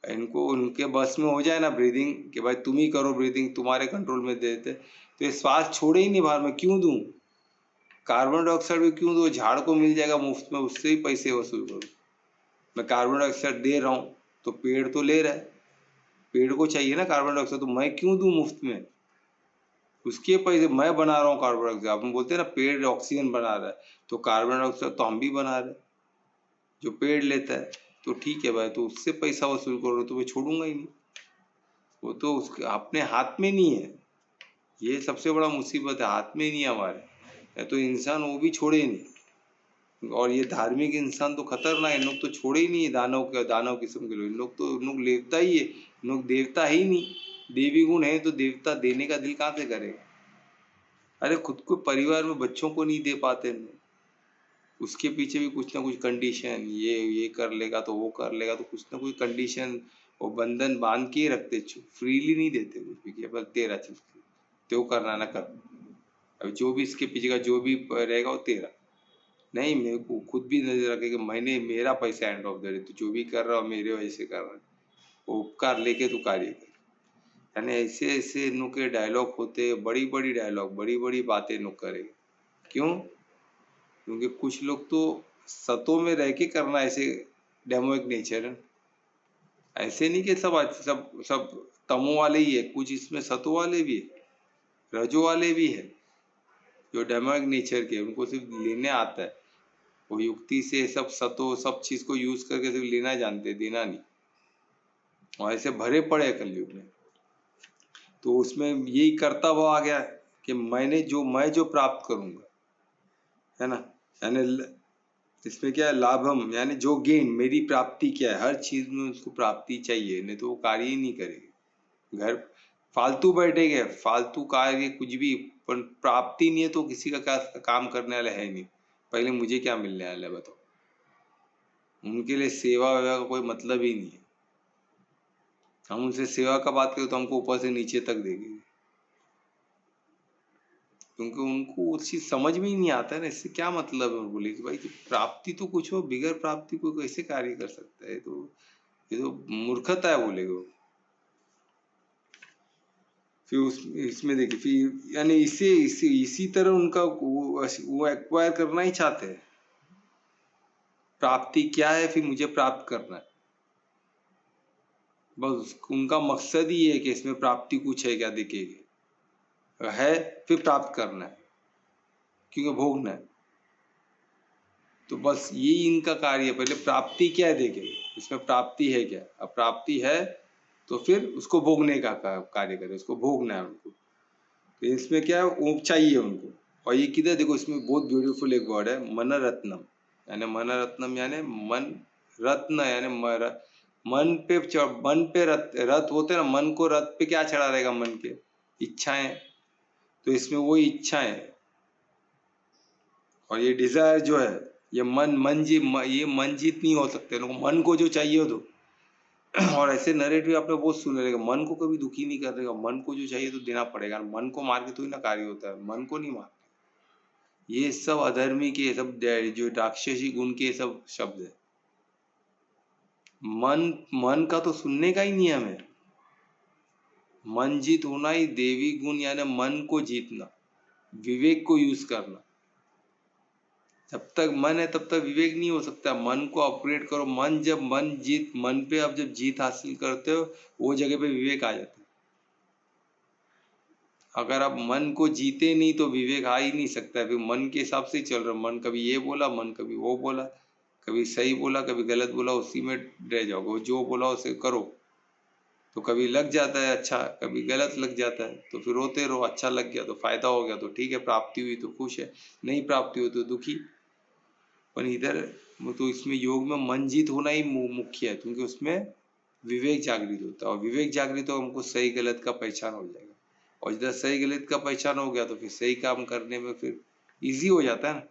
इनको उनके बस में हो जाए ना ब्रीदिंग, कि भाई तुम ही करो ब्रीदिंग, तुम्हारे कंट्रोल में देते, तो ये श्वास छोड़े ही नहीं बाहर। में क्यों दूं कार्बन डाइऑक्साइड भी, क्यों दो? झाड़ को मिल जाएगा मुफ्त में, उससे ही पैसे वसूल करो। मैं कार्बन डाइऑक्साइड दे रहा हूँ तो पेड़ तो ले रहा है, पेड़ को चाहिए ना कार्बन डाइऑक्साइड, तो मैं क्यों दूं मुफ्त में? उसके पैसे मैं बना रहा हूँ कार्बन डाइऑक्साइड। हम बोलते हैं ना पेड़ ऑक्सीजन बना रहा है, तो कार्बन डाइऑक्साइड तो हम भी बना रहे हैं, जो पेड़ लेता है। तो ठीक है भाई, तो उससे पैसा वसूल करो, तो मैं छोड़ूंगा ही नहीं। वो तो उसके अपने हाथ में नहीं है, ये सबसे बड़ा मुसीबत है, हाथ में नहीं है हमारे। या तो इंसान वो भी छोड़े ही नहीं, और ये धार्मिक इंसान तो खतरनाक, इन लोग तो छोड़े ही नहीं है। दानव किस्म के लोग, इन लोग लेवता ही है, इन लोग देवता ही नहीं। देवी गुण है तो देवता देने का दिल कहाँ से करेगा? अरे खुद को परिवार में बच्चों को नहीं दे पाते हैं, उसके पीछे भी कुछ ना कुछ कंडीशन, ये कर लेगा तो वो कर लेगा, तो कुछ ना कुछ कंडीशन वो बंधन बांध के ही रखते, फ्रीली नहीं देते कुछ भी, केवल तेरा चीज तो करना ना कर। अब जो भी इसके पीछे का जो भी रहेगा वो तेरा नहीं। मेरे को खुद भी नजर रखे कि मैंने, मेरा पैसा एंड ऑफ द डे, तो जो भी कर रहा हो मेरे वजह से कर रहा है, वो उपकार लेके तू कार्य कर। यानी ऐसे ऐसे इन के डायलॉग होते, बड़ी बड़ी डायलॉग, बड़ी बड़ी बातें नुक करेंगे। क्यों? क्योंकि कुछ लोग तो सतों में रह के करना, ऐसे डेमोइक नेचर है। ऐसे नहीं कि सब सब सब तमो वाले ही है, कुछ इसमें सतो वाले भी है, रजो वाले भी है, जो डेमोइक नेचर के, उनको सिर्फ लेने आता है। वो युक्ति से सब सतो सब चीज को यूज करके सिर्फ लेना जानते, देना नहीं। और ऐसे भरे पड़े हैं कलयुग में। तो उसमें यही करता हुआ आ गया कि मैं जो प्राप्त करूंगा, है ना, यानी इसमें क्या है, लाभम यानी जो गेन, मेरी प्राप्ति क्या है, हर चीज में उसको प्राप्ति चाहिए, नहीं तो वो कार्य ही नहीं करेगी। घर फालतू बैठेंगे, फालतू कार्य कुछ भी, पर प्राप्ति नहीं है तो किसी का क्या काम करने वाला है नहीं। पहले मुझे क्या मिलने वाला है बताओ। उनके लिए सेवा वेवा का कोई मतलब ही नहीं है। हम उनसे सेवा का बात करें तो हमको ऊपर से नीचे तक देंगे, क्योंकि उनको वो चीज समझ में ही नहीं आता है ना। इससे क्या मतलब है, बोले कि भाई प्राप्ति तो कुछ हो, बिगड़ प्राप्ति को कैसे कार्य कर सकता है, तो ये तो मूर्खता है बोलेगा। फिर इसमें देखिए, फिर यानी इसी तरह उनका वो एक्वायर करना ही चाहते हैं। प्राप्ति क्या है, फिर मुझे प्राप्त करना है, बस उनका मकसद ही है कि इसमें प्राप्ति कुछ है क्या दिखेगी, है फिर प्राप्त करना है, क्योंकि भोगना है। तो बस यही इनका कार्य है, पहले प्राप्ति क्या है देखे, इसमें प्राप्ति है क्या, अब प्राप्ति है तो फिर उसको भोगने का कार्य करे, उसको भोगना है उनको। तो इसमें क्या है, वो चाहिए उनको। और ये किधर देखो, इसमें बहुत ब्यूटीफुल एक वर्ड है, मन रत्नम, यानी मन रत्नम यानी मन रत्न, यानी मन पे रथ होते ना, मन को रथ पे क्या चढ़ा रहेगा, मन के इच्छाएं। तो इसमें वही इच्छाएं और ये डिजायर जो है, ये ये मन जीत नहीं हो सकते, मन को जो चाहिए हो तो और ऐसे नरेटिव आपने बहुत सुने रहेगा, मन को कभी दुखी नहीं कर देगा, मन को जो चाहिए तो देना पड़ेगा, मन को मार के तो ही ना कार्य होता है, मन को नहीं मार। ये सब अधर्मी के सब जो राक्षसी गुण के सब शब्द है। मन का तो सुनने का ही नियम है। मन जीत होना ही देवी गुण, यानी मन को जीतना, विवेक को यूज करना। जब तक मन है तब तक विवेक नहीं हो सकता। मन को अपग्रेड करो, मन पे आप जब जीत हासिल करते हो, वो जगह पे विवेक आ जाता है। अगर आप मन को जीते नहीं तो विवेक आ ही नहीं सकता। फिर मन के हिसाब से ही चल रहा, मन कभी ये बोला, मन कभी वो बोला, कभी सही बोला कभी गलत बोला, उसी में रह जाओगे, जो बोला उसे करो। तो कभी लग जाता है अच्छा, कभी गलत लग जाता है, तो फिर रोते रहो। अच्छा लग गया तो फायदा हो गया तो ठीक है, प्राप्ति हुई तो खुश है, नहीं प्राप्ति हुई तो दुखी। पर इधर तो इसमें योग में मन जीत होना ही मुख्य है, क्योंकि उसमें विवेक जागृत होता है, और विवेक जागृत हो हमको सही गलत का पहचान हो जाएगा। और जब सही गलत का पहचान हो गया तो फिर सही काम करने में फिर इजी हो जाता है ना।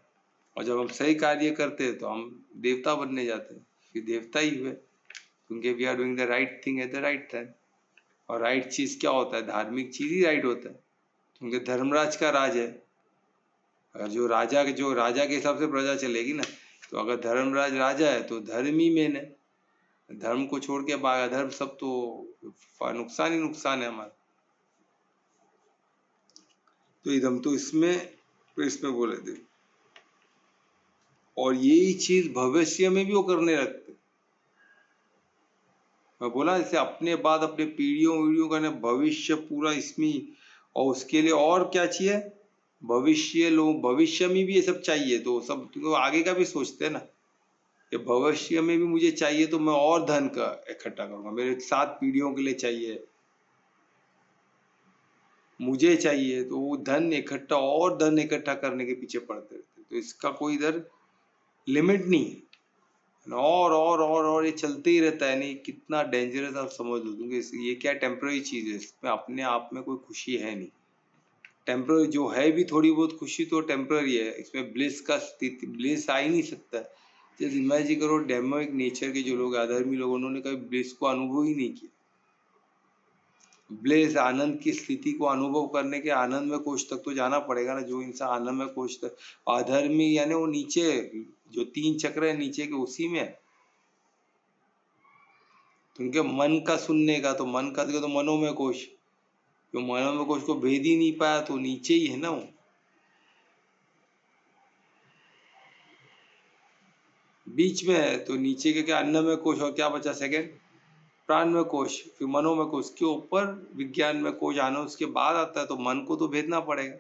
और जब हम सही कार्य करते हैं तो हम देवता बनने जाते हैं, फिर देवता ही हुए, क्योंकि we are doing the right thing at the right time. और राइट चीज क्या होता है, धार्मिक चीज ही राइट होता है, क्योंकि धर्मराज का राज है। अगर जो राजा के हिसाब से प्रजा चलेगी ना, तो अगर धर्मराज राजा है तो धर्म ही मेन है। धर्म को छोड़ के अधर्म सब तो नुकसान ही नुकसान है हमारा। तो एकदम तो इसमें बोले थे, और यही चीज भविष्य में भी वो करने लगते। मैं बोला जैसे अपने बाद अपने पीढ़ियों का ना भविष्य पूरा इसमें, और उसके लिए और क्या चाहिए, भविष्य में भी ये सब चाहिए, तो सब तो आगे का भी सोचते हैं ना, कि भविष्य में भी मुझे चाहिए तो मैं और धन का इकट्ठा करूंगा, मेरे 7 पीढ़ियों के लिए चाहिए, मुझे चाहिए, तो वो धन इकट्ठा करने के पीछे पड़ते रहते। तो इसका कोई इधर लिमिट नहीं है, और ये चलते ही रहता है। नहीं कितना डेंजरस आप समझ लो, क्योंकि ये क्या टेम्पररी चीज है, इसमें अपने आप में कोई खुशी है नहीं। टेम्पररी जो है भी थोड़ी बहुत खुशी तो टेम्पररी है, इसमें ब्लिस आ ही नहीं सकता। जैसे इमेजिन करो डेमोनिक नेचर के जो लोग अधर्मी लोग, उन्होंने कभी ब्लिस को अनुभव ही नहीं किया। ब्लेस आनंद की स्थिति को अनुभव करने के आनंद में कोश तक तो जाना पड़ेगा ना। जो इंसान आनंद में कोश तक, अधर्मी यानी वो नीचे जो 3 चक्र है नीचे के, उसी में है। उनके मन का सुनने का, तो मन का तो मनोमय कोश, जो मनोमय कोश को भेद ही नहीं पाया तो नीचे ही है ना वो। बीच में है तो नीचे के क्या, अन्नमय कोश, और क्या बचा सेकंड, प्राणमय कोश, फिर मनोमय कोश के ऊपर विज्ञान में कोश आना उसके बाद आता है। तो मन को तो भेदना पड़ेगा,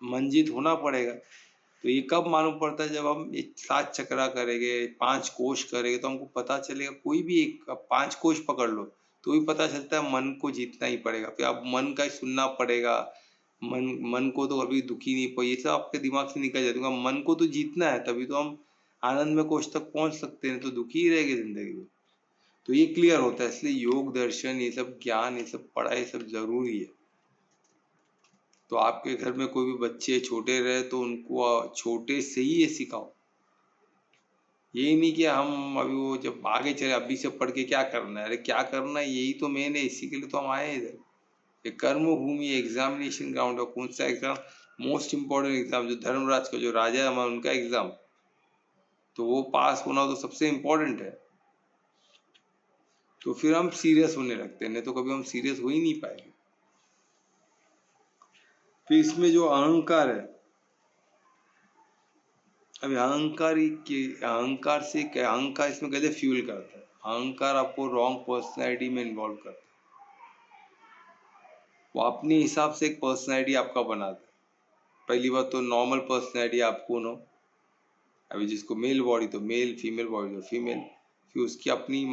मंजित होना पड़ेगा। तो ये कब मालूम पड़ता है, जब हम 7 चक्रा करेंगे, 5 कोश करेंगे, तो हमको पता चलेगा। कोई भी एक 5 कोश पकड़ लो, तो भी पता चलता है मन को जीतना ही पड़ेगा, फिर आप मन का ही सुनना पड़ेगा। मन को तो कभी दुखी नहीं, पर ये सब आपके दिमाग से निकल जाएगा। मन को तो जीतना है, तभी तो हम आनंद में कोष तक पहुंच सकते हैं, तो दुखी ही रहेगी जिंदगी में। तो ये क्लियर होता है, इसलिए योग दर्शन ये सब ज्ञान ये सब पढ़ाई सब जरूरी है। तो आपके घर में कोई भी बच्चे छोटे रहे तो उनको छोटे से ही ये सिखाओ। यही नहीं कि हम अभी वो जब आगे चले अभी से पढ़ के क्या करना है, अरे क्या करना है यही तो मेन है, इसी के लिए तो हम आए हैं इधर। ये कर्म भूमि एग्जामिनेशन ग्राउंड है। कौन सा एग्जाम? मोस्ट इम्पोर्टेंट एग्जाम, जो धर्मराज का जो राजा है हमारा उनका एग्जाम, तो वो पास होना तो सबसे इम्पोर्टेंट है। तो फिर हम सीरियस होने लगते हैं, नहीं तो कभी हम सीरियस हो ही नहीं पाएंगे। फिर इसमें जो अहंकार है, अभी अहंकार से क्या, अहंकार इसमें कैसे फ्यूल करता है? अहंकार आपको रॉन्ग पर्सनैलिटी में इन्वॉल्व करता है। वो अपने हिसाब से एक पर्सनैलिटी आपका बनाता है। पहली बात तो नॉर्मल पर्सनैलिटी आप कौन हो, अभी जिसको मेल बॉडी तो मेल, फीमेल बॉडी तो फीमेल। फिर उसकी अपनी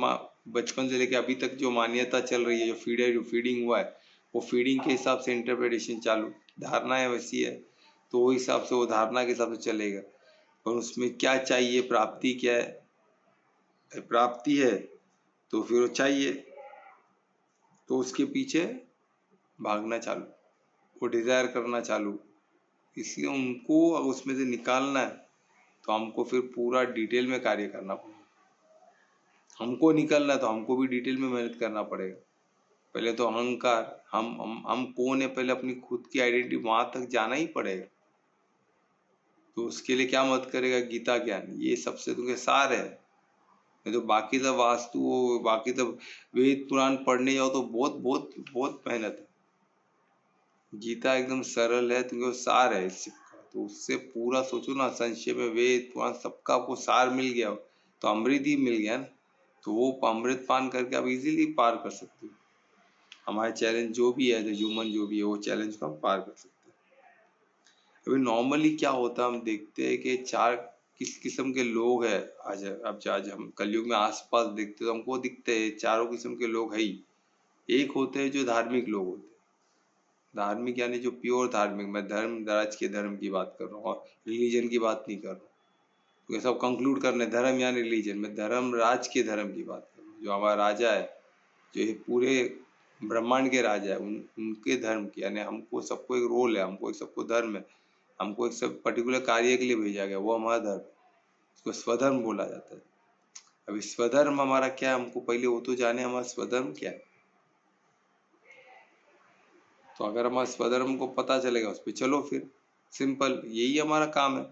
बचपन से लेकर अभी तक जो मान्यता चल रही है, जो फीडिंग हुआ है, वो फीडिंग के हिसाब से इंटरप्रिटेशन चालू, धारणाएं वैसी है, तो वो हिसाब से वो धारणा के हिसाब से चलेगा। और उसमें क्या चाहिए, प्राप्ति क्या है, प्राप्ति है तो फिर वो चाहिए, तो उसके पीछे भागना चालू, वो डिजायर करना चालू। इसलिए उनको उसमें से निकालना है तो हमको फिर पूरा डिटेल में कार्य करना पड़ेगा। हमको निकलना है तो हमको भी डिटेल में मेहनत करना पड़ेगा। पहले तो अहंकार, हम कौन है, पहले अपनी खुद की आइडेंटिटी वहां तक जाना ही पड़ेगा। तो उसके लिए क्या मत करेगा, गीता ज्ञान ये सबसे तुम्हें सार है। नहीं तो बाकी सब वास्तु हो, बाकी सब वेद पुराण पढ़ने जाओ तो बहुत बहुत बहुत मेहनत है। गीता एकदम सरल है, तुम्हें सार है इस का, तो उससे पूरा सोचो ना, संक्षेप में वेद पुराण सबका आपको सार मिल गया तो अमृत ही मिल गया ना। तो वो अमृत पान करके आप इजीली पार कर सकते हो। हमारे चैलेंज जो भी है, ह्यूमन जो भी है, वो चैलेंज को हम पार कर सकते हैं। अभी नॉर्मली क्या होता है, हम देखते हैं कि चार किस किस्म के लोग हैं। आज हम कलयुग में आसपास देखते तो हमको दिखते हैं चारों किस्म के लोग है ही। एक होते हैं जो धार्मिक लोग होते हैं, धार्मिक यानी जो प्योर धार्मिक, मैं धर्म दराज के धर्म की बात कर रहा हूँ और रिलीजन की बात नहीं कर रहा हूँ, तो सब कंक्लूड करने धर्म यानी रिलीजन, मैं धर्म राज के धर्म की बात कर रहा हूँ। जो हमारा राजा है, जो ये पूरे ब्रह्मांड के राजा है, उनके धर्म की, यानी हमको सबको एक रोल है, हमको एक सबको धर्म है, हमको एक सब पर्टिकुलर कार्य के लिए भेजा गया, वो हमारा धर्म, उसको स्वधर्म बोला जाता है। अभी स्वधर्म हमारा क्या है, हमको पहले वो तो जाने हमारा स्वधर्म क्या है। तो अगर हमारे स्वधर्म को पता चलेगा उस पर चलो, फिर सिंपल यही हमारा काम है।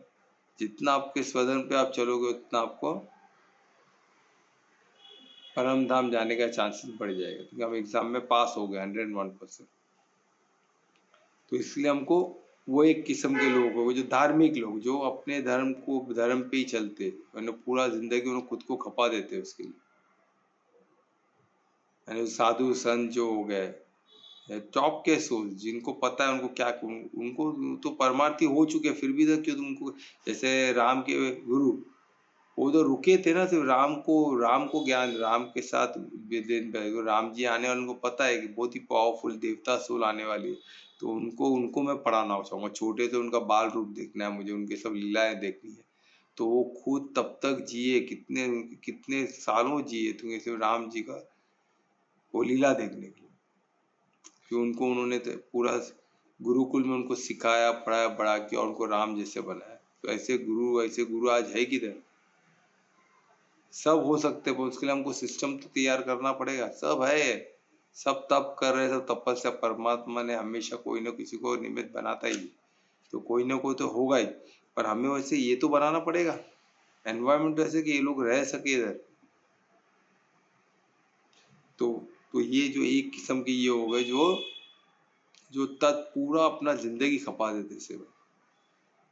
जितना आपके स्वधर्म पे आप चलोगे उतना आपको परम धाम जाने का चांसेस बढ़ जाएगा, क्योंकि हम एग्जाम में पास हो गए 101%। तो इसलिए हमको वो एक किस्म के लोग हो, जो धार्मिक लोग, जो अपने धर्म को धर्म पे ही चलते, उन्हें पूरा जिंदगी उन्हें खुद को खपा देते उसके लिए। यानी साधु संत जो हो गए, टॉप के सोल, जिनको पता है उनको क्या, उनको तो परमार्थी हो चुके, फिर भी तो क्यों तुमको, जैसे राम के गुरु, वो तो रुके थे ना, सिर्फ राम को ज्ञान, राम के साथ राम जी आने वाले, उनको पता है कि बहुत ही पावरफुल देवता सोल आने वाली है, तो उनको मैं पढ़ाना चाहूंगा। छोटे से उनका बाल रूप देखना है मुझे, उनके सब लीलाएं देखनी है। तो वो खुद तब तक जिए, कितने कितने सालों जिए, तुम्हें सिर्फ राम जी का वो लीला देखने के लिए। फिर उनको उन्होंने पूरा गुरुकुल में उनको सिखाया, पढ़ाया, बड़ा किया और उनको राम जैसे बनाया। तो ऐसे गुरु आज है किधर? सब हो सकते हैं, पर उसके लिए हमको सिस्टम तो तैयार करना पड़ेगा। सब है, सब तप कर रहे, सब तपस्या, परमात्मा ने हमेशा कोई ना किसी को निमित्त बनाता ही, तो कोई ना कोई तो होगा ही, पर हमें वैसे ये तो बनाना पड़ेगा एनवायरमेंट ऐसे कि ये लोग रह सके इधर। तो ये जो एक किस्म के ये हो गए जो जो तत् पूरा अपना जिंदगी खपा देते सेवा।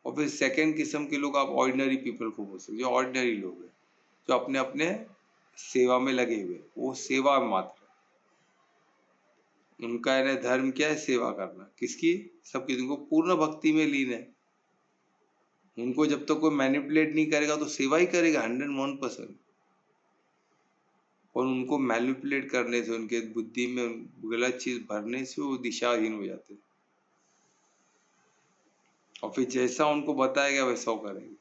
और फिर सेकंड किस्म के लोग आप ऑर्डिनरी पीपल को बोल सकते, जो ऑर्डिनरी लोग हैं, जो अपने अपने सेवा में लगे हुए, वो सेवा मात्र, उनका है धर्म क्या है, सेवा करना, किसकी, सबकी, उनको पूर्ण भक्ति में लीन है। उनको जब तक कोई मैनिपुलेट नहीं करेगा तो सेवा ही करेगा 101%। और उनको मैनिपुलेट करने से, उनके बुद्धि में गलत चीज भरने से वो दिशाहीन हो जाते हैं और फिर जैसा उनको बताया गया वैसा वो करेंगे।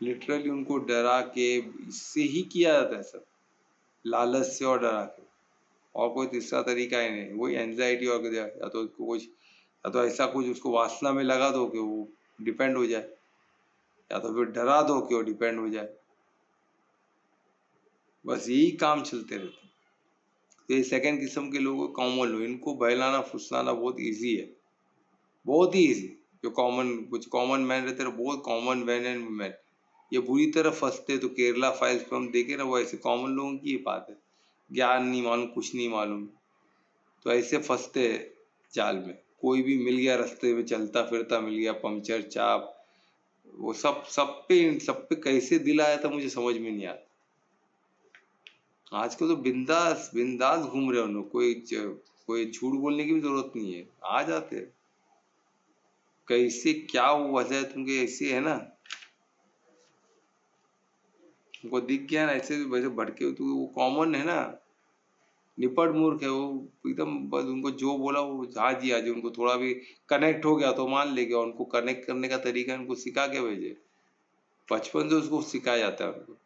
लिटरली उनको डरा के इससे ही किया जाता है सब, लालच से और डरा के, और कोई तीसरा तरीका ही नहीं। वही एंजाइटी और या तो उसको कुछ, या तो ऐसा कुछ उसको वासना में लगा दो कि वो डिपेंड हो जाए, या तो फिर डरा दो कि वो डिपेंड हो जाए। बस यही काम चलते रहते। तो ये सेकंड किस्म के लोगों को कॉमन लोग, इनको बहलाना फुसलाना बहुत इजी है, बहुत ही इजी। जो कॉमन कुछ कॉमन मैन रहते हैं, बहुत कॉमन मैन एंड वुमेन, ये बुरी तरह फंसते। तो केरला फाइल्स पे हम देखे ना, वो ऐसे कॉमन लोगों की ये बात है, ज्ञान नहीं मालूम, कुछ नहीं मालूम, तो ऐसे फंसते जाल में। कोई भी मिल गया रास्ते में चलता फिरता मिल गया, पंचर चाप, वो सब पे कैसे दिल आया था मुझे समझ में नहीं आता। आजकल तो बिंदास बिंदास घूम रहे हैं लोग, कोई झूठ बोलने की भी जरूरत नहीं है, आ जाते हैं। कैसे क्या वजह है तुमके ऐसे है ना, उनको दिख गया ना ऐसे वैसे भटके हुए, तो वो कॉमन है ना, निपट मूर्ख है वो एकदम। बस उनको जो बोला वो हाँ जी हाँ जी, उनको थोड़ा भी कनेक्ट हो गया तो मान ले गया। उनको कनेक्ट करने का तरीका उनको सिखा के भेजे, बचपन से उसको सिखाया जाता है उनको,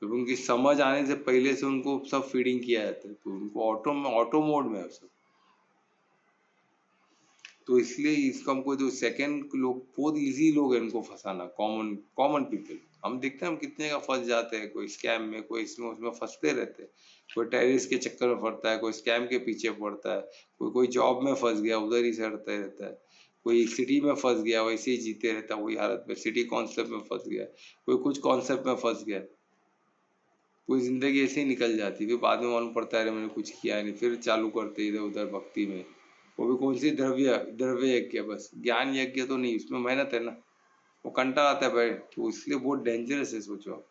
तो उनकी समझ आने से पहले से उनको सब फीडिंग किया जाता है, तो उनको ऑटो मोड में है सब। तो इसलिए इसको हमको जो सेकंड लोग बहुत इजी लोग हैं इनको फंसाना, कॉमन कॉमन पीपल। हम देखते हैं हम कितने का फंस जाते हैं, कोई स्कैम में, कोई इसमें उसमें फंसते रहते हैं। कोई टेररिस्ट के चक्कर में पड़ता है, कोई स्कैम के पीछे पड़ता है, कोई जॉब में फंस गया उधर ही सड़ता रहता है, कोई सिटी में फंस गया वैसे ही जीते रहता है वही हालत में, सिटी कॉन्सेप्ट में फंस गया, कोई कुछ कॉन्सेप्ट में फंस गया, कोई जिंदगी ऐसे ही निकल जाती है। फिर बाद में मालूम पड़ता है अरे मैंने कुछ किया नहीं, फिर चालू करते इधर उधर भक्ति में। वो भी कौन सी द्रव्य द्रव्य यज्ञ, बस ज्ञान यज्ञ तो नहीं, उसमें मेहनत है ना, वो कंटाल आता है भाई, तो इसलिए बहुत डेंजरस है, सोचो आप।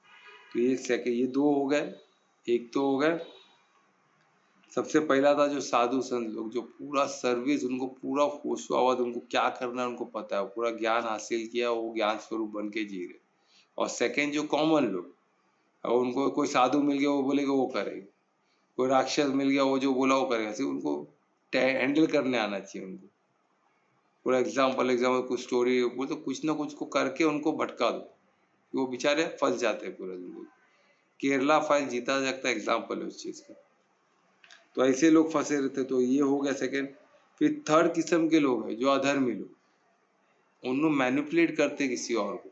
तो ये सेकंड, ये दो हो गए। एक तो हो गए, सबसे पहला था जो साधु संत लोग, जो पूरा सर्विस, उनको पूरा होशो, उनको क्या करना है उनको पता है, पूरा ज्ञान हासिल किया, वो ज्ञान स्वरूप बन के जी रहे। और सेकंड जो कॉमन लोग, और उनको कोई साधु मिल गया वो बोलेगा वो करेगा, कोई राक्षस मिल गया वो जो बोला वो करेगा, सिर्फ उनको हैंडल करने आना चाहिए उनको। पूरा एग्जाम्पल कुछ स्टोरी वो तो कुछ ना कुछ को करके उनको भटका दो, वो बेचारे फंस जाते हैं पूरा जिंदगी। केरला फाइल जीता जागता एग्जाम्पल है उस चीज का। तो ऐसे लोग फंसे रहते, तो ये हो गया सेकंड। फिर थर्ड किस्म के लोग हैं जो अधर्मी लोग, उनको मैनिपुलेट करते किसी और को,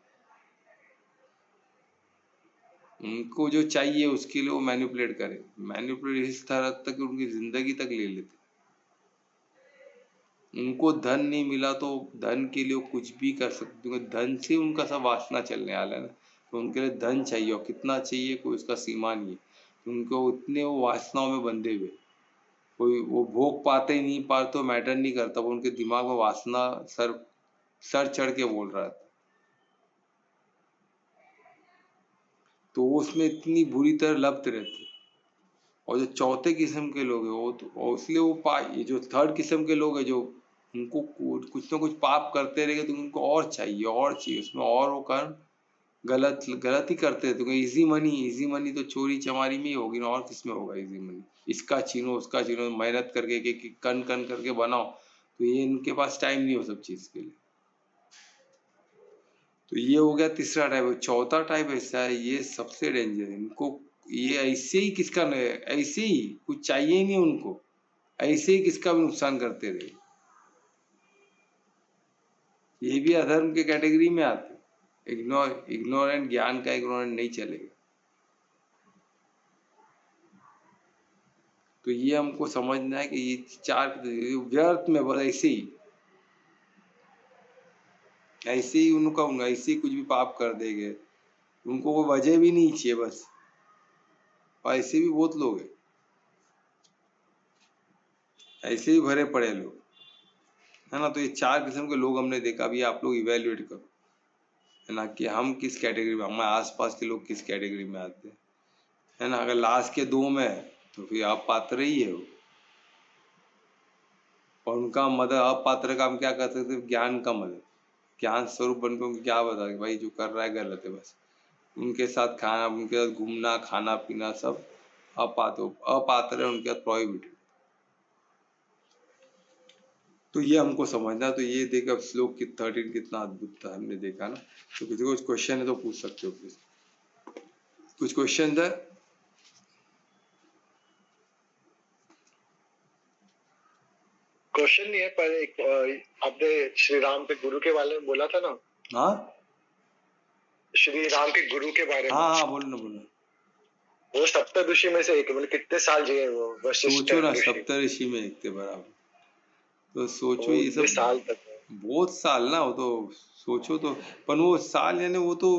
उनको जो चाहिए उसके लिए वो मैनिपुलेट करे, मैनिपुलेट इस तरह तक उनकी जिंदगी तक ले लेते। उनको धन नहीं मिला तो धन के लिए वो कुछ भी कर सकते, क्योंकि धन से उनका सब वासना चलने वाला है ना, तो उनके लिए धन चाहिए, और कितना चाहिए कोई उसका सीमा नहीं है। उनको उतने वो वासनाओं में बंधे हुए, कोई वो भोग पाते ही नहीं पाते तो मैटर नहीं करता, वो उनके दिमाग में वासना सर सर चढ़ के बोल रहा था, तो वो उसमें इतनी बुरी तरह लप्त रहते। और जो चौथे किस्म के लोग हैं वो तो, और इसलिए वो ये जो थर्ड किस्म के लोग हैं जो उनको कुछ ना कुछ पाप करते रहेंगे, तो उनको और चाहिए और चाहिए उसमें, और वो कर्म गलत गलत ही करते हैं। तो इजी मनी तो चोरी चमारी में ही होगी ना, और किसमें होगा इजी मनी। इसका छीनो उसका छीनो, मेहनत करके कि कन कन करके बनाओ, तो ये इनके पास टाइम नहीं हो सब चीज के लिए। तो ये हो गया तीसरा टाइप। चौथा टाइप ऐसा है, ये सबसे डेंजर है। इनको ये ऐसे ही किसका नहीं, ऐसे ही कुछ चाहिए ही नहीं उनको, ऐसे ही किसका भी नुकसान करते रहे, ये भी अधर्म के कैटेगरी में आते। इग्नोरेंट, ज्ञान का इग्नोरेंट नहीं चलेगा। तो ये हमको समझना है कि ये चार व्यर्थ में बस ऐसे ही उनका ऐसे ही कुछ भी पाप कर देंगे, उनको कोई वजह भी नहीं चाहिए बस। और ऐसे भी बहुत लोग हैं, ऐसे ही भरे पड़े लोग, है ना। तो ये चार किस्म के लोग हमने देखा, अभी आप लोग इवेल्युएट करो, है ना, कि हम किस कैटेगरी में, हमारे आसपास के लोग किस कैटेगरी में आते हैं, है ना। अगर लास्ट के दो में है तो फिर आप पात्र ही है वो, और उनका मदद, अपात्र का हम क्या कर सकते हैं, ज्ञान का मदद, ज्ञान स्वरूप बन के उनको क्या बता भाई जो कर रहा है गलत है बस, उनके साथ खाना, उनके साथ घूमना, खाना पीना सब अपात्र है, उनके साथ प्रोहिबिटेड। तो ये हमको समझना। तो ये देखो अब श्लोक 13 कितना अद्भुत था, हमने देखा ना। तो किसी को कुछ क्वेश्चन है तो पूछ सकते हो प्लीज। कुछ क्वेश्चन है? क्वेश्चन नहीं है, पर एक आपने श्री राम के गुरु के बारे में बोला था ना। हाँ श्री राम के गुरु के बारे में। हाँ बोलो ना, बोलो। वो सप्तऋषि में से एक, मतलब कितने साल जिए वो वशिष्ठ सोचो ना, ऋषि? सप्तऋषि में एक थे बराबर। तो सोचो वो ये इतने सब साल तक। बहुत साल ना, वो तो सोचो तो। पर वो साल यानी वो तो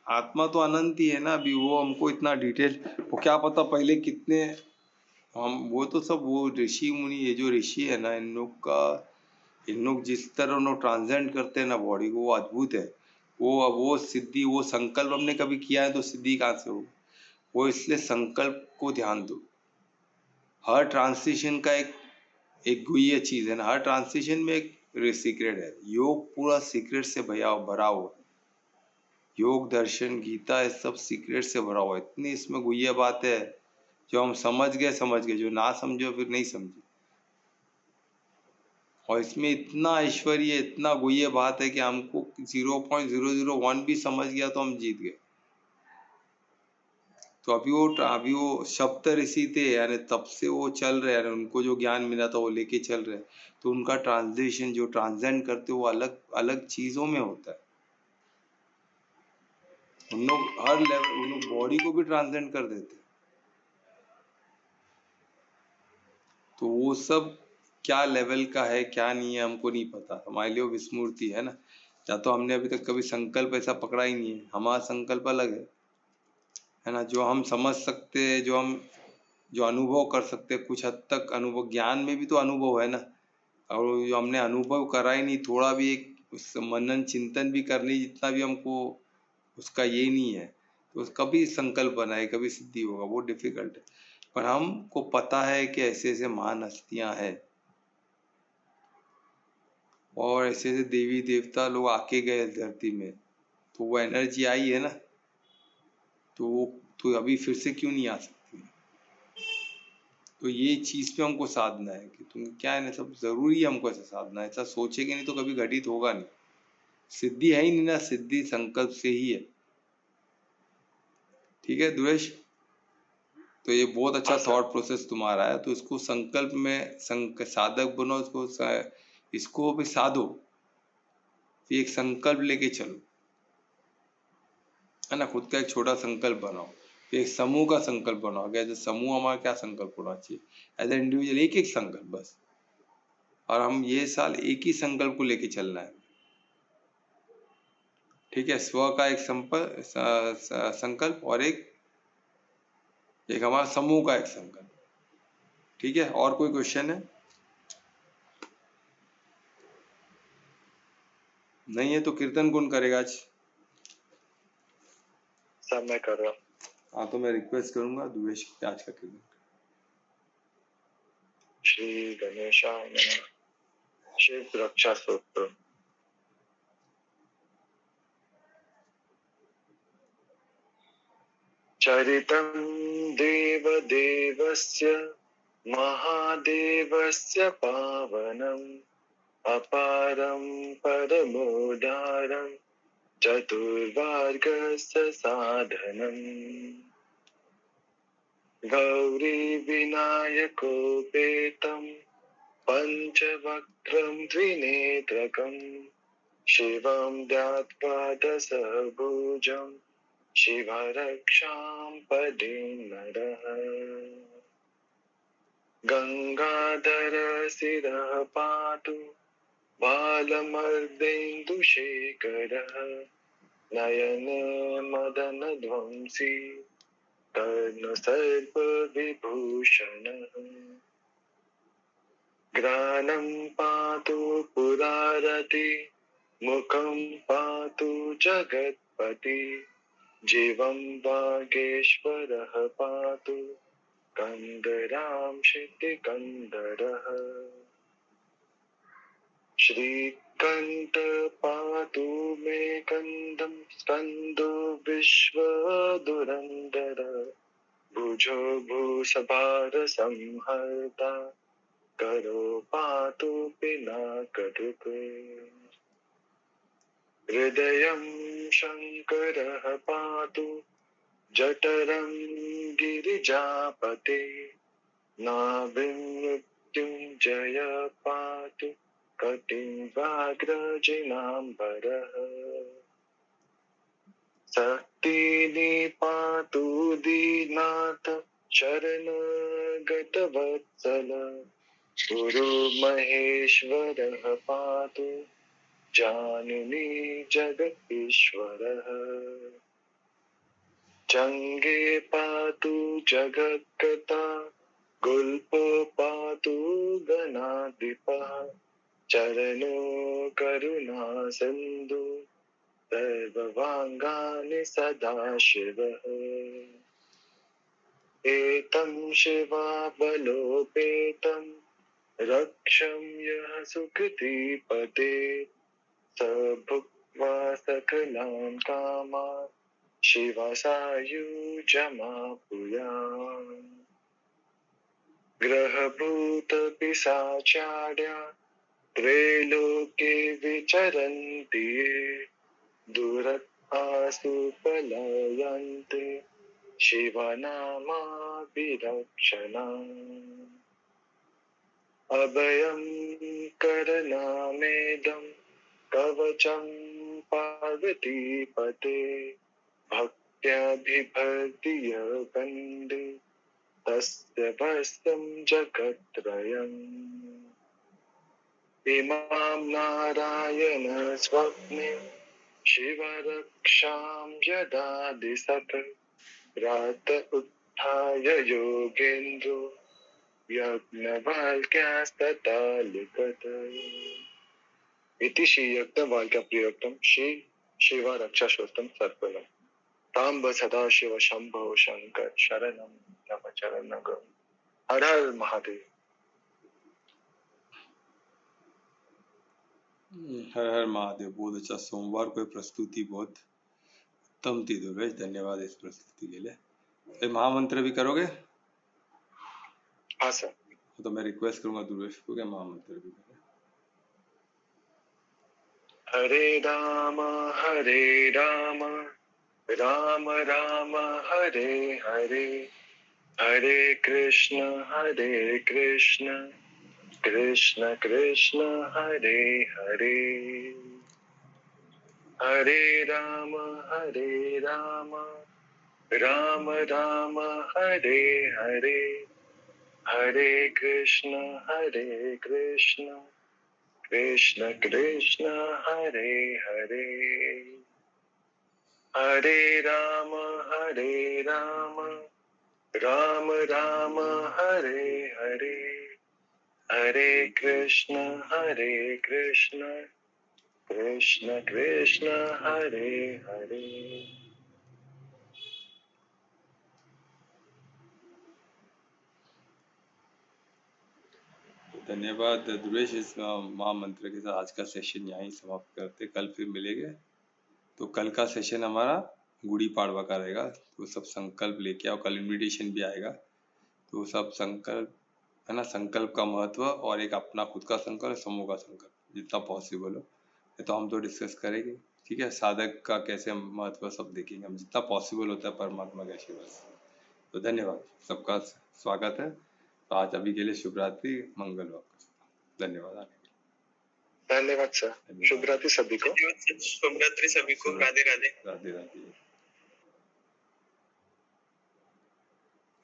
आत्मा तो अनंत ही है ना। अभी वो हमको इतना डिटेल, वो क्या पता पहले कितने हम, वो तो सब वो ऋषि मुनि, ये जो ऋषि है ना, इन लोग जिस तरह उन्होंने ट्रांसेंड करते हैं ना बॉडी को, वो अद्भुत है। वो सिद्धि, वो संकल्प हमने कभी किया है तो सिद्धि कहाँ से हो? वो इसलिए संकल्प को ध्यान दो। हर ट्रांसिशन का एक गुह्य चीज है ना, हर ट्रांसिशन में एक सीक्रेट है। योग पूरा सीक्रेट से भरा हुआ है। योग दर्शन गीता ये सब सीक्रेट से भरा हुआ है। इतनी इसमें गुह्य बात है, जो हम समझ गए, जो ना समझो फिर नहीं समझे। और इसमें इतना ऐश्वर्य, इतना गुह्य बात है कि हमको 0.001 भी समझ गया तो हम जीत गए। तो अभी वो सप्त ऋषि थे, यानी तब से वो चल रहे हैं, उनको जो ज्ञान मिला था वो लेके चल रहे हैं। तो उनका ट्रांसलेशन जो ट्रांसजेंड करते वो अलग अलग चीजों में होता है। उन लोग हर लेवल, उन लोग बॉडी को भी ट्रांसजेंड कर देते हैं। तो वो सब क्या लेवल का है क्या नहीं है हमको नहीं पता। हमारे लिए वो विस्मृति है ना। या तो हमने अभी तक कभी संकल्प ऐसा पकड़ा ही नहीं है। हमारा संकल्प अलग है ना, जो हम समझ सकते हैं, जो अनुभव कर सकते हैं। कुछ हद तक अनुभव, ज्ञान में भी तो अनुभव है ना। और जो हमने अनुभव करा ही नहीं, थोड़ा भी एक उस मनन चिंतन भी करने जितना भी हमको उसका ये नहीं है, तो कभी संकल्प बनाए कभी सिद्धि होगा, वो डिफिकल्ट है। पर हमको पता है कि ऐसे ऐसे महान हस्तियां हैं, और ऐसे ऐसे देवी देवता लोग आके गए इस धरती में, तो वो एनर्जी आई है ना। तो अभी फिर से क्यों नहीं आ सकती? तो ये चीज पे हमको साधना है कि तुम क्या है ना, सब जरूरी है हमको ऐसा साधना। ऐसा सोचेंगे नहीं तो कभी घटित होगा नहीं। सिद्धि है ही नहीं ना, सिद्धि संकल्प से ही है। ठीक है दुरेश? तो ये बहुत अच्छा थॉट प्रोसेस तुम्हारा है। तो इसको संकल्प में साधक बनो, इसको भी साधो। फिर एक संकल्प लेके चलो, है ना। खुद का एक छोटा संकल्प बनाओ, फिर एक समूह का संकल्प बनाओ। एज ए समूह हमारा क्या संकल्प होना चाहिए? एज ए इंडिविजुअल एक एक संकल्प बस। और हम ये साल एक ही संकल्प को लेके चलना है। ठीक है, स्व का एक संकल्प, और एक हमारा समूह का एक संकल्प। ठीक है, और कोई क्वेश्चन है? नहीं है तो कीर्तन कौन करेगा आज? सब मैं कर रहा हूँ। हाँ तो मैं रिक्वेस्ट करूंगा दुवेश आज का कीर्तन। श्री गणेशाय नमः। शिव रक्षा स्तोत्र। चरितं देवदेवस्य महादेवस्य पावनम् अपारं परमोदारं चतुर्वर्गस्य साधनम् गौरीविनायकोपेतं पञ्चवक्त्रं द्विनेत्रकं शिवं ध्यात्वा दशभुजं शिवरक्षां पदे नरः गङ्गाधरशिरः पातु बालमर्देन्दुशेखरः नयने मदनध्वंसी कर्णसर्पविभूषणः घ्राणं पातु पुरारति मुखं पातु जगत्पति जीवं वागेश्वरः पातु कन्दरां क्षितिकन्दरः श्रीकण्ठ पातु मे कन्दं स्कन्दो विश्व दुरंदर भुजो भूसभार संहर्ता करो पातु पिनाककृते हृदयं शङ्करः पातु जठरं गिरिजापते नाभिं मृत्युञ्जय पातु कटिं व्याघ्रजिनाम्बरः शक्तिनि पातु दीनाथ शरणगतवत्सल गुरु महेश्वरः पातु जाननी जगदीश्वरः जङ्गे पातु जगत्कता गुल्पो पातु गणाधिपः चरणो करुणा सिन्धु सर्ववाङ्गानि सदाशिवः एतं शिवावलोपेतं रक्षं यः सुकृतिपदे स भुक्त्वा सकलान् कामान् शिवसायुज्यमाप्नुयात् ग्रहभूतपिशाचार्या त्रैलोक्ये विचरन्ति ये दुरत्मासु पलायन्ते शिवनामाभिरक्षणाम् अभयं करनामेदं कवचं पार्वतीपते भक्त्याभिभर्त्य वन्दे तस्य वस्तं जगत्त्रयम् इमां नारायण स्वप्ने शिवरक्षां यदादिशत् प्रात उत्थाय योगेन्द्रो यज्ञवाल्क्यास्तथा लिखत् इति श्री यज्ञवाल्क्य प्रियोक्तं श्री शिवरक्षास्तोत्रं सर्वलं ताम्ब सदा शिव शंभो शंकर शरणं नम चरणगं हर हर महादेव। हर हर महादेव। बहुत अच्छा, सोमवार को प्रस्तुति बहुत उत्तम थी दुर्वेश, धन्यवाद इस प्रस्तुति के लिए। महामंत्र भी करोगे? हाँ सर। तो मैं रिक्वेस्ट करूंगा दुर्वेश को कि महामंत्र भी करें। हरे राम राम राम हरे हरे हरे कृष्ण कृष्ण कृष्ण हरे हरे हरे राम राम राम हरे हरे हरे कृष्ण कृष्ण कृष्ण हरे हरे हरे राम राम राम हरे हरे हरे कृष्ण कृष्ण कृष्ण हरे हरे। धन्यवाद दुर्वेश। इस महामंत्र के साथ आज का सेशन यहीं समाप्त करते, कल फिर मिलेंगे। तो कल का सेशन हमारा गुड़ी पाड़वा का रहेगा, तो सब संकल्प लेके आओ। कल इनविटेशन भी आएगा, तो सब संकल्प है ना, संकल्प का महत्व और एक अपना खुद का संकल्प, समूह का संकल्प जितना पॉसिबल हो, तो हम तो डिस्कस करेंगे। ठीक है, साधक का कैसे महत्व सब देखेंगे हम, जितना पॉसिबल होता है परमात्मा के आशीर्वाद से। तो धन्यवाद, सबका स्वागत है। तो आज अभी के लिए शुभ रात्रि, मंगल हो। धन्यवाद धन्यवाद सर, शुभ रात्रि सभी को। शुभ रात्रि सभी को। राधे राधे। राधे राधे।